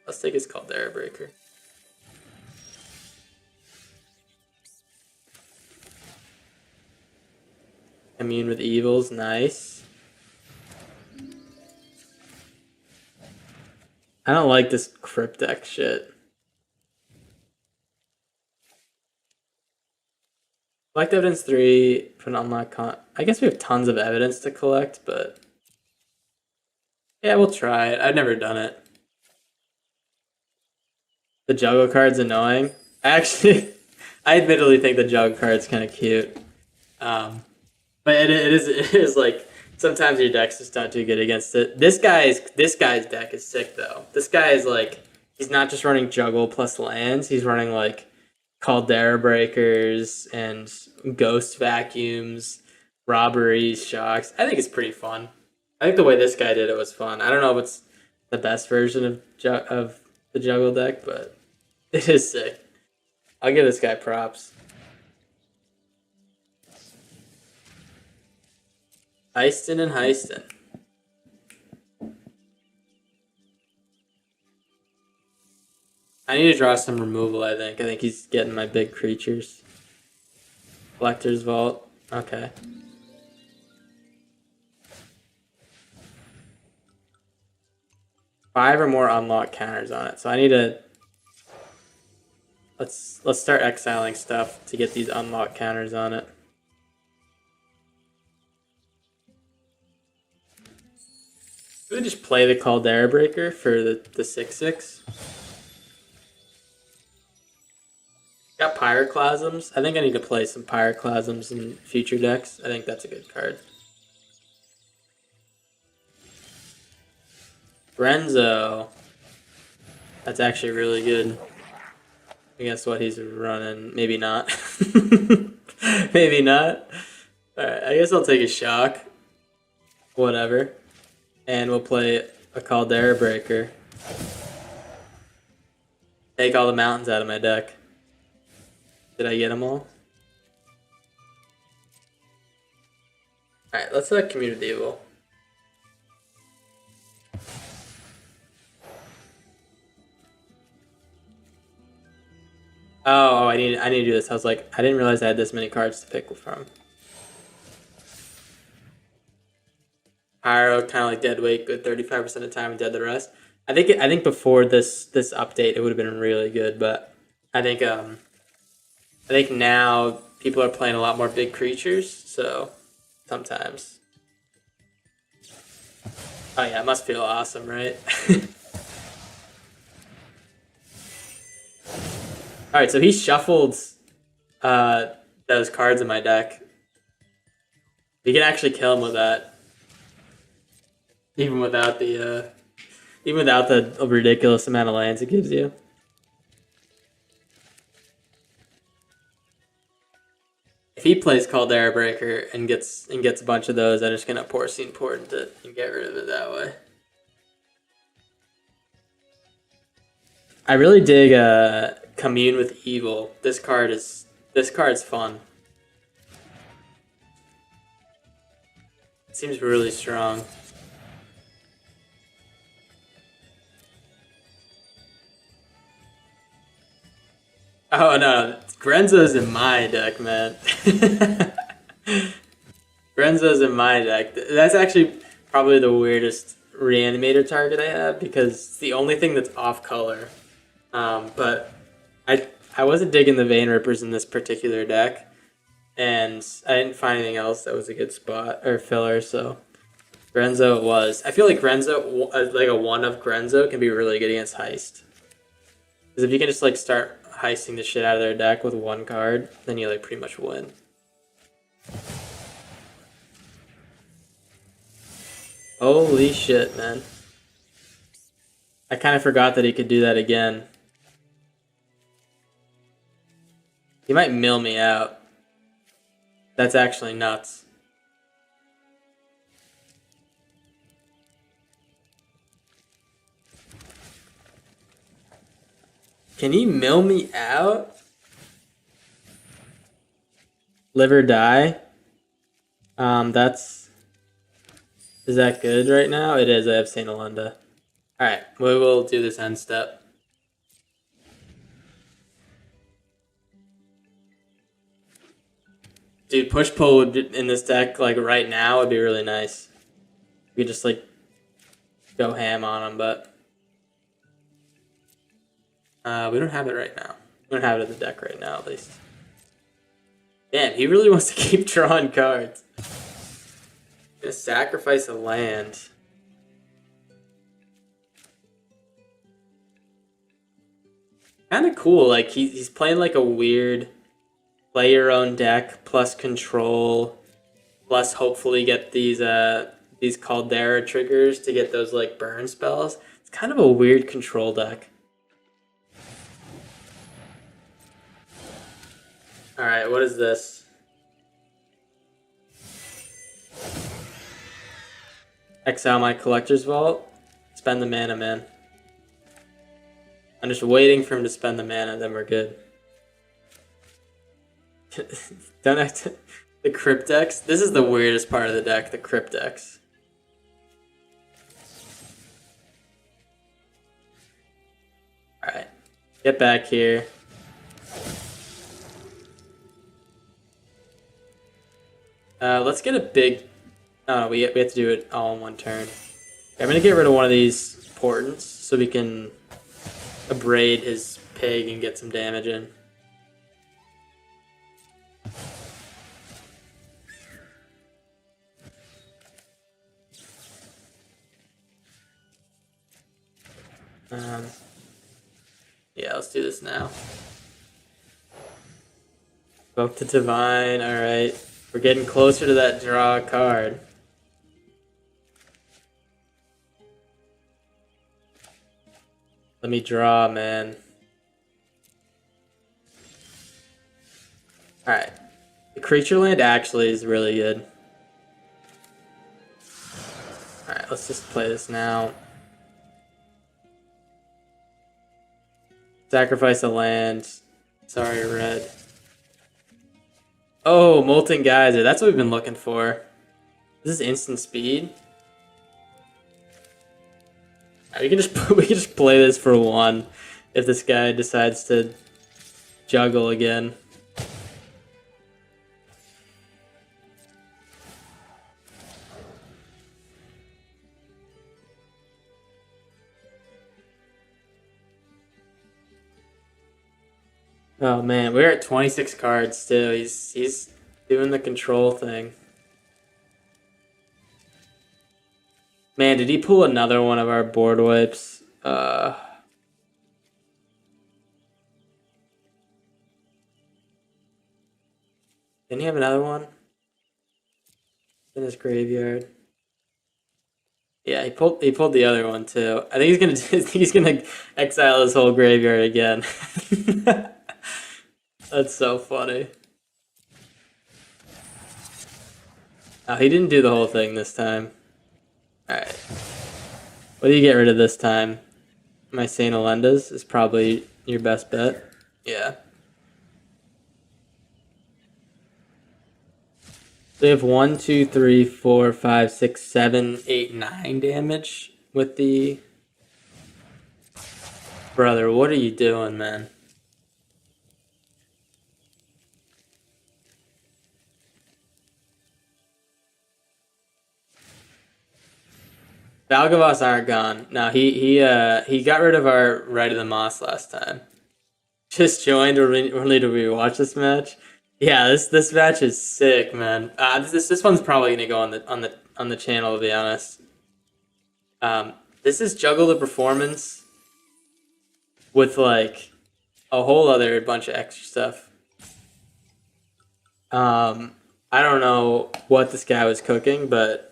let's take his Caldera Breaker. Immune with Evils, nice. I don't like this Crypt deck shit. Collect Evidence 3, put an unlock con. I guess we have tons of evidence to collect, but yeah, we'll try it. I've never done it. The juggle card's annoying. Actually, I admittedly think the juggle card's kind of cute. But it is like sometimes your decks just not too good against it. This guy's deck is sick though. This guy is like, he's not just running juggle plus lands. He's running like Caldera Breakers and Ghost Vacuums, Robberies, Shocks. I think it's pretty fun. I think the way this guy did it was fun. I don't know if it's the best version of the juggle deck, but it is sick. I'll give this guy props. Heistin and Heistin. I need to draw some removal, I think. I think he's getting my big creatures. Collector's Vault. Okay. Five or more unlock counters on it. So I need to... Let's start exiling stuff to get these unlock counters on it. Should we just play the Caldera Breaker for the 6/6? Got Pyroclasms. I think I need to play some Pyroclasms in future decks. I think that's a good card. Renzo. That's actually really good. I guess what he's running. Maybe not. Maybe not. Alright, I guess I'll take a shock. Whatever. And we'll play a Caldera Breaker. Take all the mountains out of my deck. Did I get them all? Alright, let's Community Evil. Oh, I need to do this. I was like, I didn't realize I had this many cards to pick from. Pyro, kind of like dead weight, good 35% of the time and dead the rest. I think before this update it would have been really good, but I think now people are playing a lot more big creatures, so sometimes. Oh yeah, it must feel awesome, right? Alright, so he shuffled those cards in my deck. You can actually kill him with that. Even without the ridiculous amount of lands it gives you. If he plays Caldera Breaker and gets a bunch of those, I'm just gonna Porcine Portent it and get rid of it that way. I really dig Commune with Evil. This card's fun. It seems really strong. Oh no, Grenzo's in my deck, man. Grenzo's in my deck. That's actually probably the weirdest Reanimator target I have because it's the only thing that's off color. But I wasn't digging the Vein Rippers in this particular deck, and I didn't find anything else that was a good spot or filler, so Grenzo it was. I feel like Grenzo, like a one of Grenzo, can be really good against Heist. Because if you can just like start heisting the shit out of their deck with one card, then you like pretty much win. Holy shit, man. I kind of forgot that he could do that again. He might mill me out. That's actually nuts. Can he mill me out? Live or die? Is that good right now? It is. I have Saint Alenda. Alright, we will do this end step. Dude, push pull would be, in this deck, like right now, would be really nice. We could just like go ham on him, but we don't have it right now. We don't have it in the deck right now, at least. Damn, he really wants to keep drawing cards. Gonna sacrifice a land. Kind of cool. Like he's playing like a weird play your own deck plus control plus hopefully get these Caldera triggers to get those like burn spells. It's kind of a weird control deck. All right, what is this? Exile my collector's vault. Spend the mana, man. I'm just waiting for him to spend the mana, then we're good. Don't have to... The Cryptex? This is the weirdest part of the deck, the Cryptex. Alright. Get back here. Let's get a big... Oh, no, we have to do it all in one turn. Okay, I'm going to get rid of one of these portents so we can abrade his pig and get some damage in. Yeah, let's do this now. Book to Divine, alright. We're getting closer to that draw card. Let me draw, man. Alright. The creature land actually is really good. Alright, let's just play this now. Sacrifice a land. Sorry, red. Oh, Molten Geyser. That's what we've been looking for. This is instant speed. We can just play this for one if this guy decides to juggle again. Oh man, we're at 26 cards too. He's doing the control thing. Man, did he pull another one of our board wipes? Didn't he have another one in his graveyard? Yeah, he pulled the other one too. I think he's gonna exile his whole graveyard again. That's so funny. Oh, he didn't do the whole thing this time. Alright. What do you get rid of this time? My Saint Alenda's is probably your best bet. Yeah. They have 1, 2, 3, 4, 5, 6, 7, 8, 9 damage with the... Brother, what are you doing, man? Valgavoths aren't gone. No, he got rid of our Rite of the Moss last time. Just joined only to rewatch this match. Yeah, this match is sick, man. This one's probably gonna go on the channel, to be honest. This is Juggle the Performance with like a whole other bunch of extra stuff. I don't know what this guy was cooking, but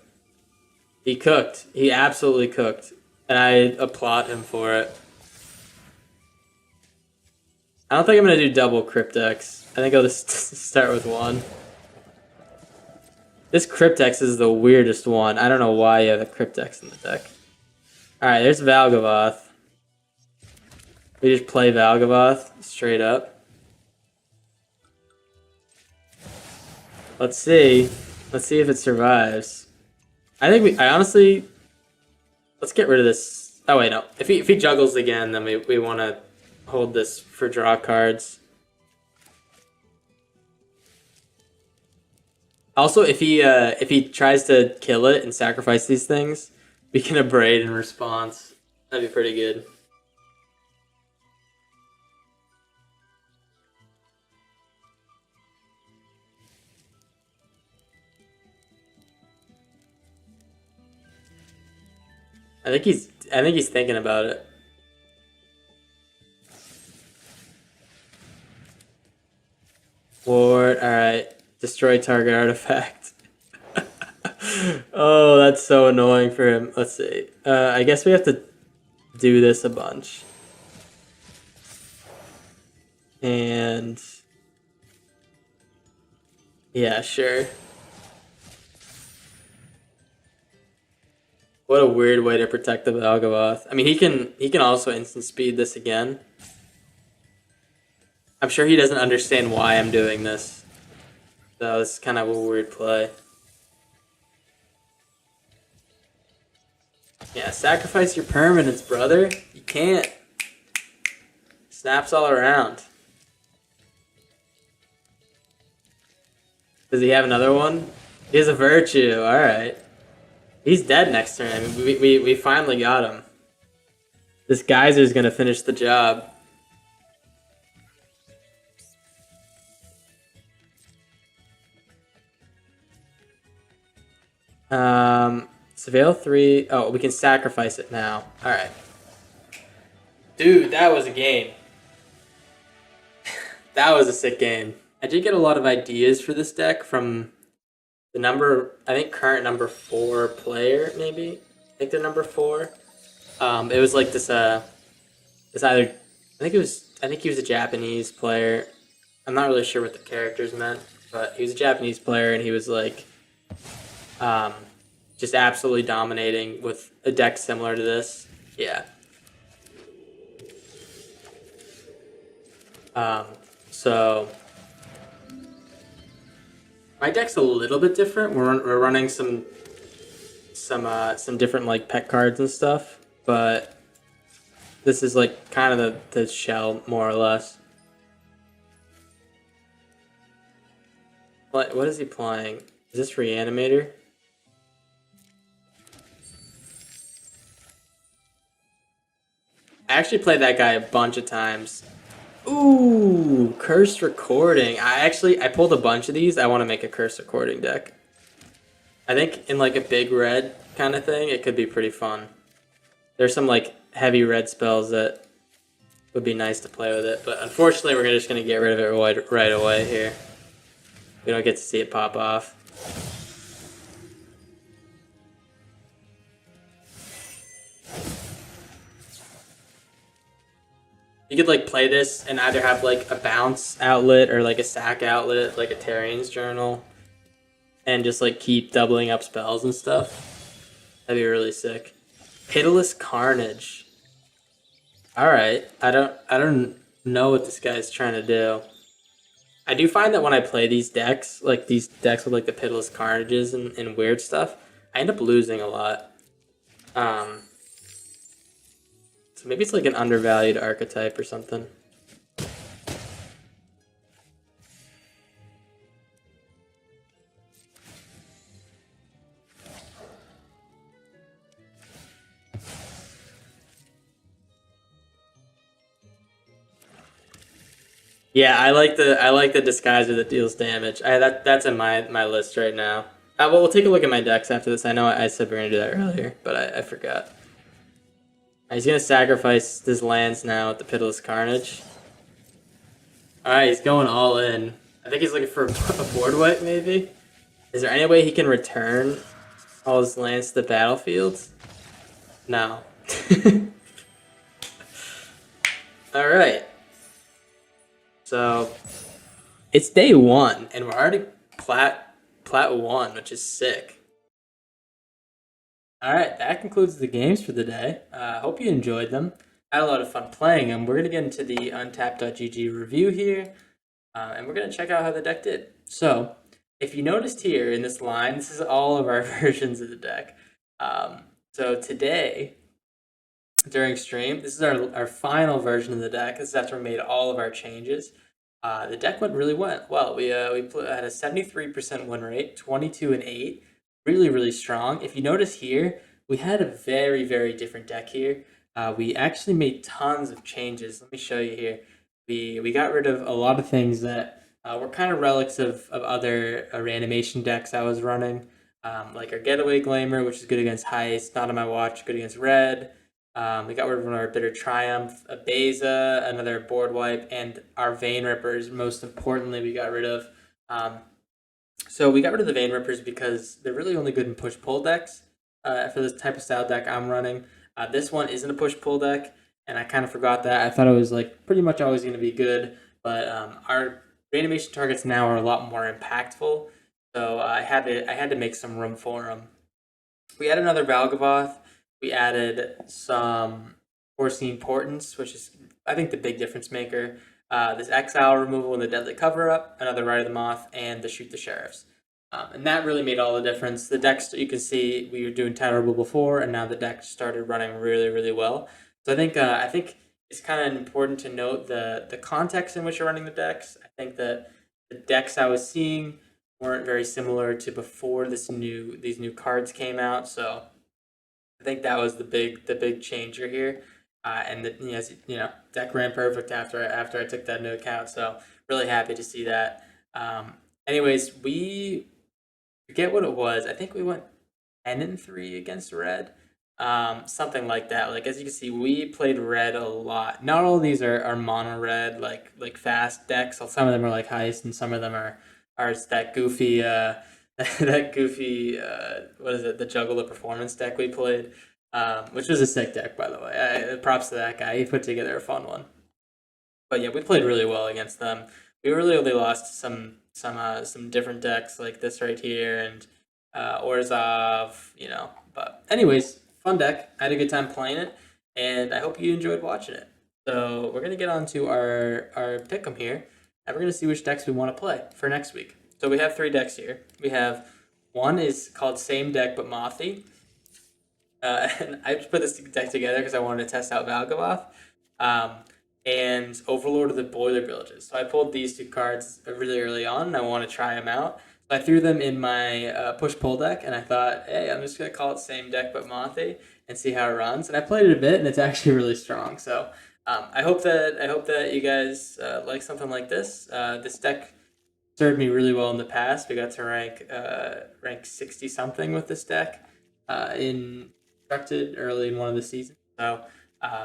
he cooked. He absolutely cooked. And I applaud him for it. I don't think I'm going to do double Cryptex. I think I'll just start with one. This Cryptex is the weirdest one. I don't know why you have a Cryptex in the deck. Alright, there's Valgavoth. We just play Valgavoth straight up. Let's see. Let's see if it survives. I honestly, let's get rid of this. Oh wait, no. If he juggles again, then we want to hold this for draw cards. Also, if he tries to kill it and sacrifice these things, we can abrade in response. That'd be pretty good. I think he's thinking about it. Ward, alright. Destroy target artifact. Oh, that's so annoying for him. Let's see. I guess we have to do this a bunch. And yeah, sure. What a weird way to protect the Valgavoth. I mean, he can also instant speed this again. I'm sure he doesn't understand why I'm doing this. So it's kind of a weird play. Yeah, sacrifice your permanents, brother. You can't. Snaps all around. Does he have another one? He has a virtue. Alright. He's dead next turn. I mean, we finally got him. This geyser's gonna finish the job. Surveil 3. Oh, we can sacrifice it now. Alright. Dude, that was a game. That was a sick game. I did get a lot of ideas for this deck from the I think current number 4 player, maybe? I think they're number 4. It was like this either, I think he was a Japanese player. I'm not really sure what the characters meant, but he was a Japanese player and he was like, just absolutely dominating with a deck similar to this. Yeah. So my deck's a little bit different. We're running some different like pet cards and stuff, but this is like kind of the shell more or less. What is he playing? Is this Reanimator? I actually played that guy a bunch of times. Ooh, cursed recording. I pulled a bunch of these. I want to make a cursed recording deck. I think in like a big red kind of thing, it could be pretty fun. There's some like heavy red spells that would be nice to play with it, but unfortunately we're just going to get rid of it right away here. We don't get to see it pop off. You could like play this and either have like a bounce outlet or like a sack outlet, like a Tarian's Journal, and just like keep doubling up spells and stuff. That'd be really sick. Pitiless Carnage. Alright. I don't know what this guy's trying to do. I do find that when I play these decks, like these decks with like the Pitiless Carnages and weird stuff, I end up losing a lot. So maybe it's like an undervalued archetype or something. Yeah, I like the disguiser that deals damage. That's in my list right now. Well, we'll take a look at my decks after this. I know I said we are gonna do that earlier, but I forgot. He's gonna sacrifice his lands now with the Pitiless Carnage. Alright, he's going all in. I think he's looking for a board wipe, maybe? Is there any way he can return all his lands to the battlefield? No. Alright. So, it's day 1, and we're already plat 1, which is sick. Alright, that concludes the games for the day. Hope you enjoyed them. I had a lot of fun playing them. We're going to get into the untapped.gg review here, and we're going to check out how the deck did. So, if you noticed here in this line, this is all of our versions of the deck. So today, during stream, this is our final version of the deck. This is after we made all of our changes. The deck went really well. We had a 73% win rate, 22-8, really strong. If you notice here, we had a very different deck here. We actually made tons of changes. Let me show you here. We got rid of a lot of things that were kind of relics of other reanimation decks I was running, like our Getaway Glamour, which is good against Heist, Not on My Watch, good against Red. We got rid of our Bitter Triumph, a Beza, another board wipe, and our Vein Rippers. Most importantly, we got rid of. So we got rid of the Vein Rippers because they're really only good in push-pull decks for this type of style deck I'm running. This one isn't a push-pull deck, and I kind of forgot that. I thought it was like pretty much always going to be good, but our reanimation targets now are a lot more impactful. So I had to make some room for them. We had another Valgavoth. We added some Foreseen Portents, which is, I think, the big difference maker. This Exile removal and the Deadly Cover-Up, another Rite of the Moth, and the Shoot the Sheriffs. And that really made all the difference. The decks, you can see, we were doing terrible before, and now the deck started running really well. So I think it's kind of important to note the context in which you're running the decks. I think that the decks I was seeing weren't very similar to before these new cards came out. So I think that was the big changer here. And deck ran perfect after I took that into account. So really happy to see that. Anyways, we forget what it was. I think we went 10-3 against Red. Something like that. Like, as you can see, we played Red a lot. Not all of these are mono red, like fast decks. Some of them are like Heist, and some of them are that goofy what is it, the Juggle the Performance deck we played, which was a sick deck, by the way. Props to that guy. He put together a fun one. But yeah, we played really well against them. We really only lost some different decks like this right here and Orzhov, But anyways, fun deck. I had a good time playing it, and I hope you enjoyed watching it. So we're gonna get on to our pick'em here, and we're gonna see which decks we want to play for next week. So we have 3 decks here. We have one is called Same Deck but Mothy. And I just put this deck together because I wanted to test out Valgavoth. And Overlord of the Boiler Villages. So I pulled these 2 cards really early on, and I want to try them out. So I threw them in my push-pull deck, and I thought, hey, I'm just going to call it Same Deck but Mothy and see how it runs. And I played it a bit, and it's actually really strong. So I hope that you guys like something like this. This deck served me really well in the past. We got to rank 60 something with this deck in constructed early in one of the seasons. So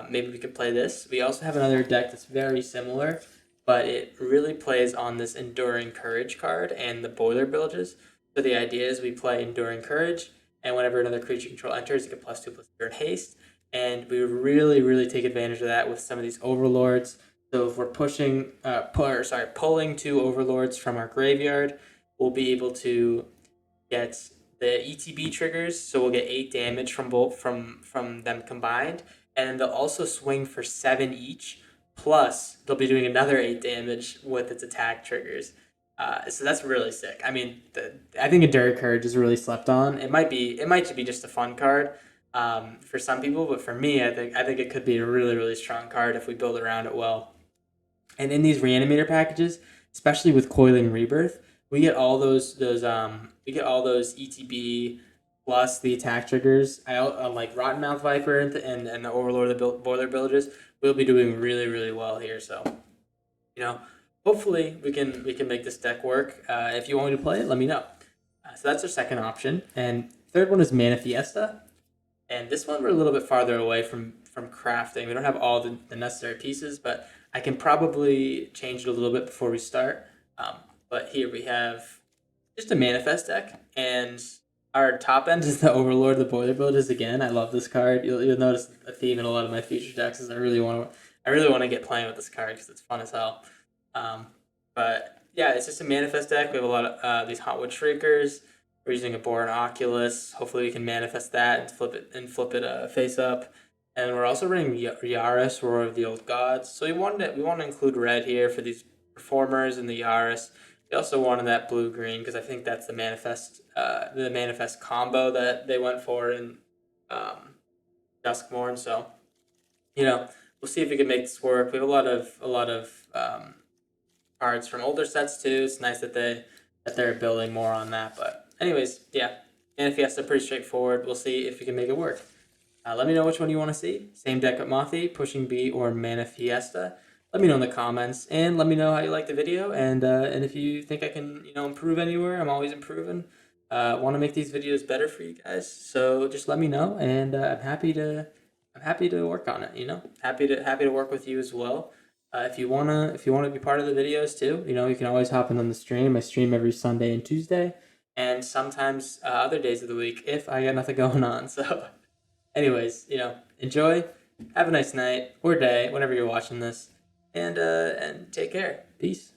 maybe we could play this. We also have another deck that's very similar, but it really plays on this Enduring Courage card and the Boiler Villages. So the idea is we play Enduring Courage, and whenever another creature control enters, it get +2/+0 in haste. And we really take advantage of that with some of these Overlords. So if we're pulling 2 Overlords from our graveyard, we'll be able to get the ETB triggers. So we'll get 8 damage from both from them combined, and then they'll also swing for 7 each. Plus, they'll be doing another 8 damage with its attack triggers. So that's really sick. I mean, I think Enduring Courage is really slept on. It might just be just a fun card for some people, but for me, I think it could be a really strong card if we build around it well. And in these Reanimator packages, especially with Coiling Rebirth, we get all those ETB plus the attack triggers. Like Rottenmouth Viper and the Overlord of the Boiler Villages. We'll be doing really well here. So, hopefully we can make this deck work. If you want me to play it, let me know. So that's our second option. And third one is Manifiesta. And this one we're a little bit farther away from crafting. We don't have all the necessary pieces, but I can probably change it a little bit before we start. But here we have just a Manifest deck, and our top end is the Overlord, the Boiler Villages again. I love this card. You'll notice a theme in a lot of my future decks is I really want to get playing with this card because it's fun as hell. But yeah, it's just a Manifest deck. We have a lot of these Hotwood Shriekers. We're using a Boron Oculus. Hopefully we can manifest that and flip it face up. And we're also running Yaris, Roar of the Old Gods. So we want to include red here for these performers in the Yaris. We also wanted that blue green because I think that's the manifest combo that they went for in Duskmourn. So we'll see if we can make this work. We have a lot of cards from older sets too. It's nice that they're building more on that. But anyways, yeah, Mana Fiesta pretty straightforward. We'll see if we can make it work. Let me know which one you want to see. Same deck with Mothi, Pushing B, or Mana Fiesta. Let me know in the comments, and let me know how you like the video, and if you think I can improve anywhere. I'm always improving. Want to make these videos better for you guys, so just let me know, and I'm happy to work on it. Happy to work with you as well. If you wanna be part of the videos too, you can always hop in on the stream. I stream every Sunday and Tuesday, and sometimes other days of the week if I got nothing going on. So. Anyways, enjoy, have a nice night or day, whenever you're watching this, and take care. Peace.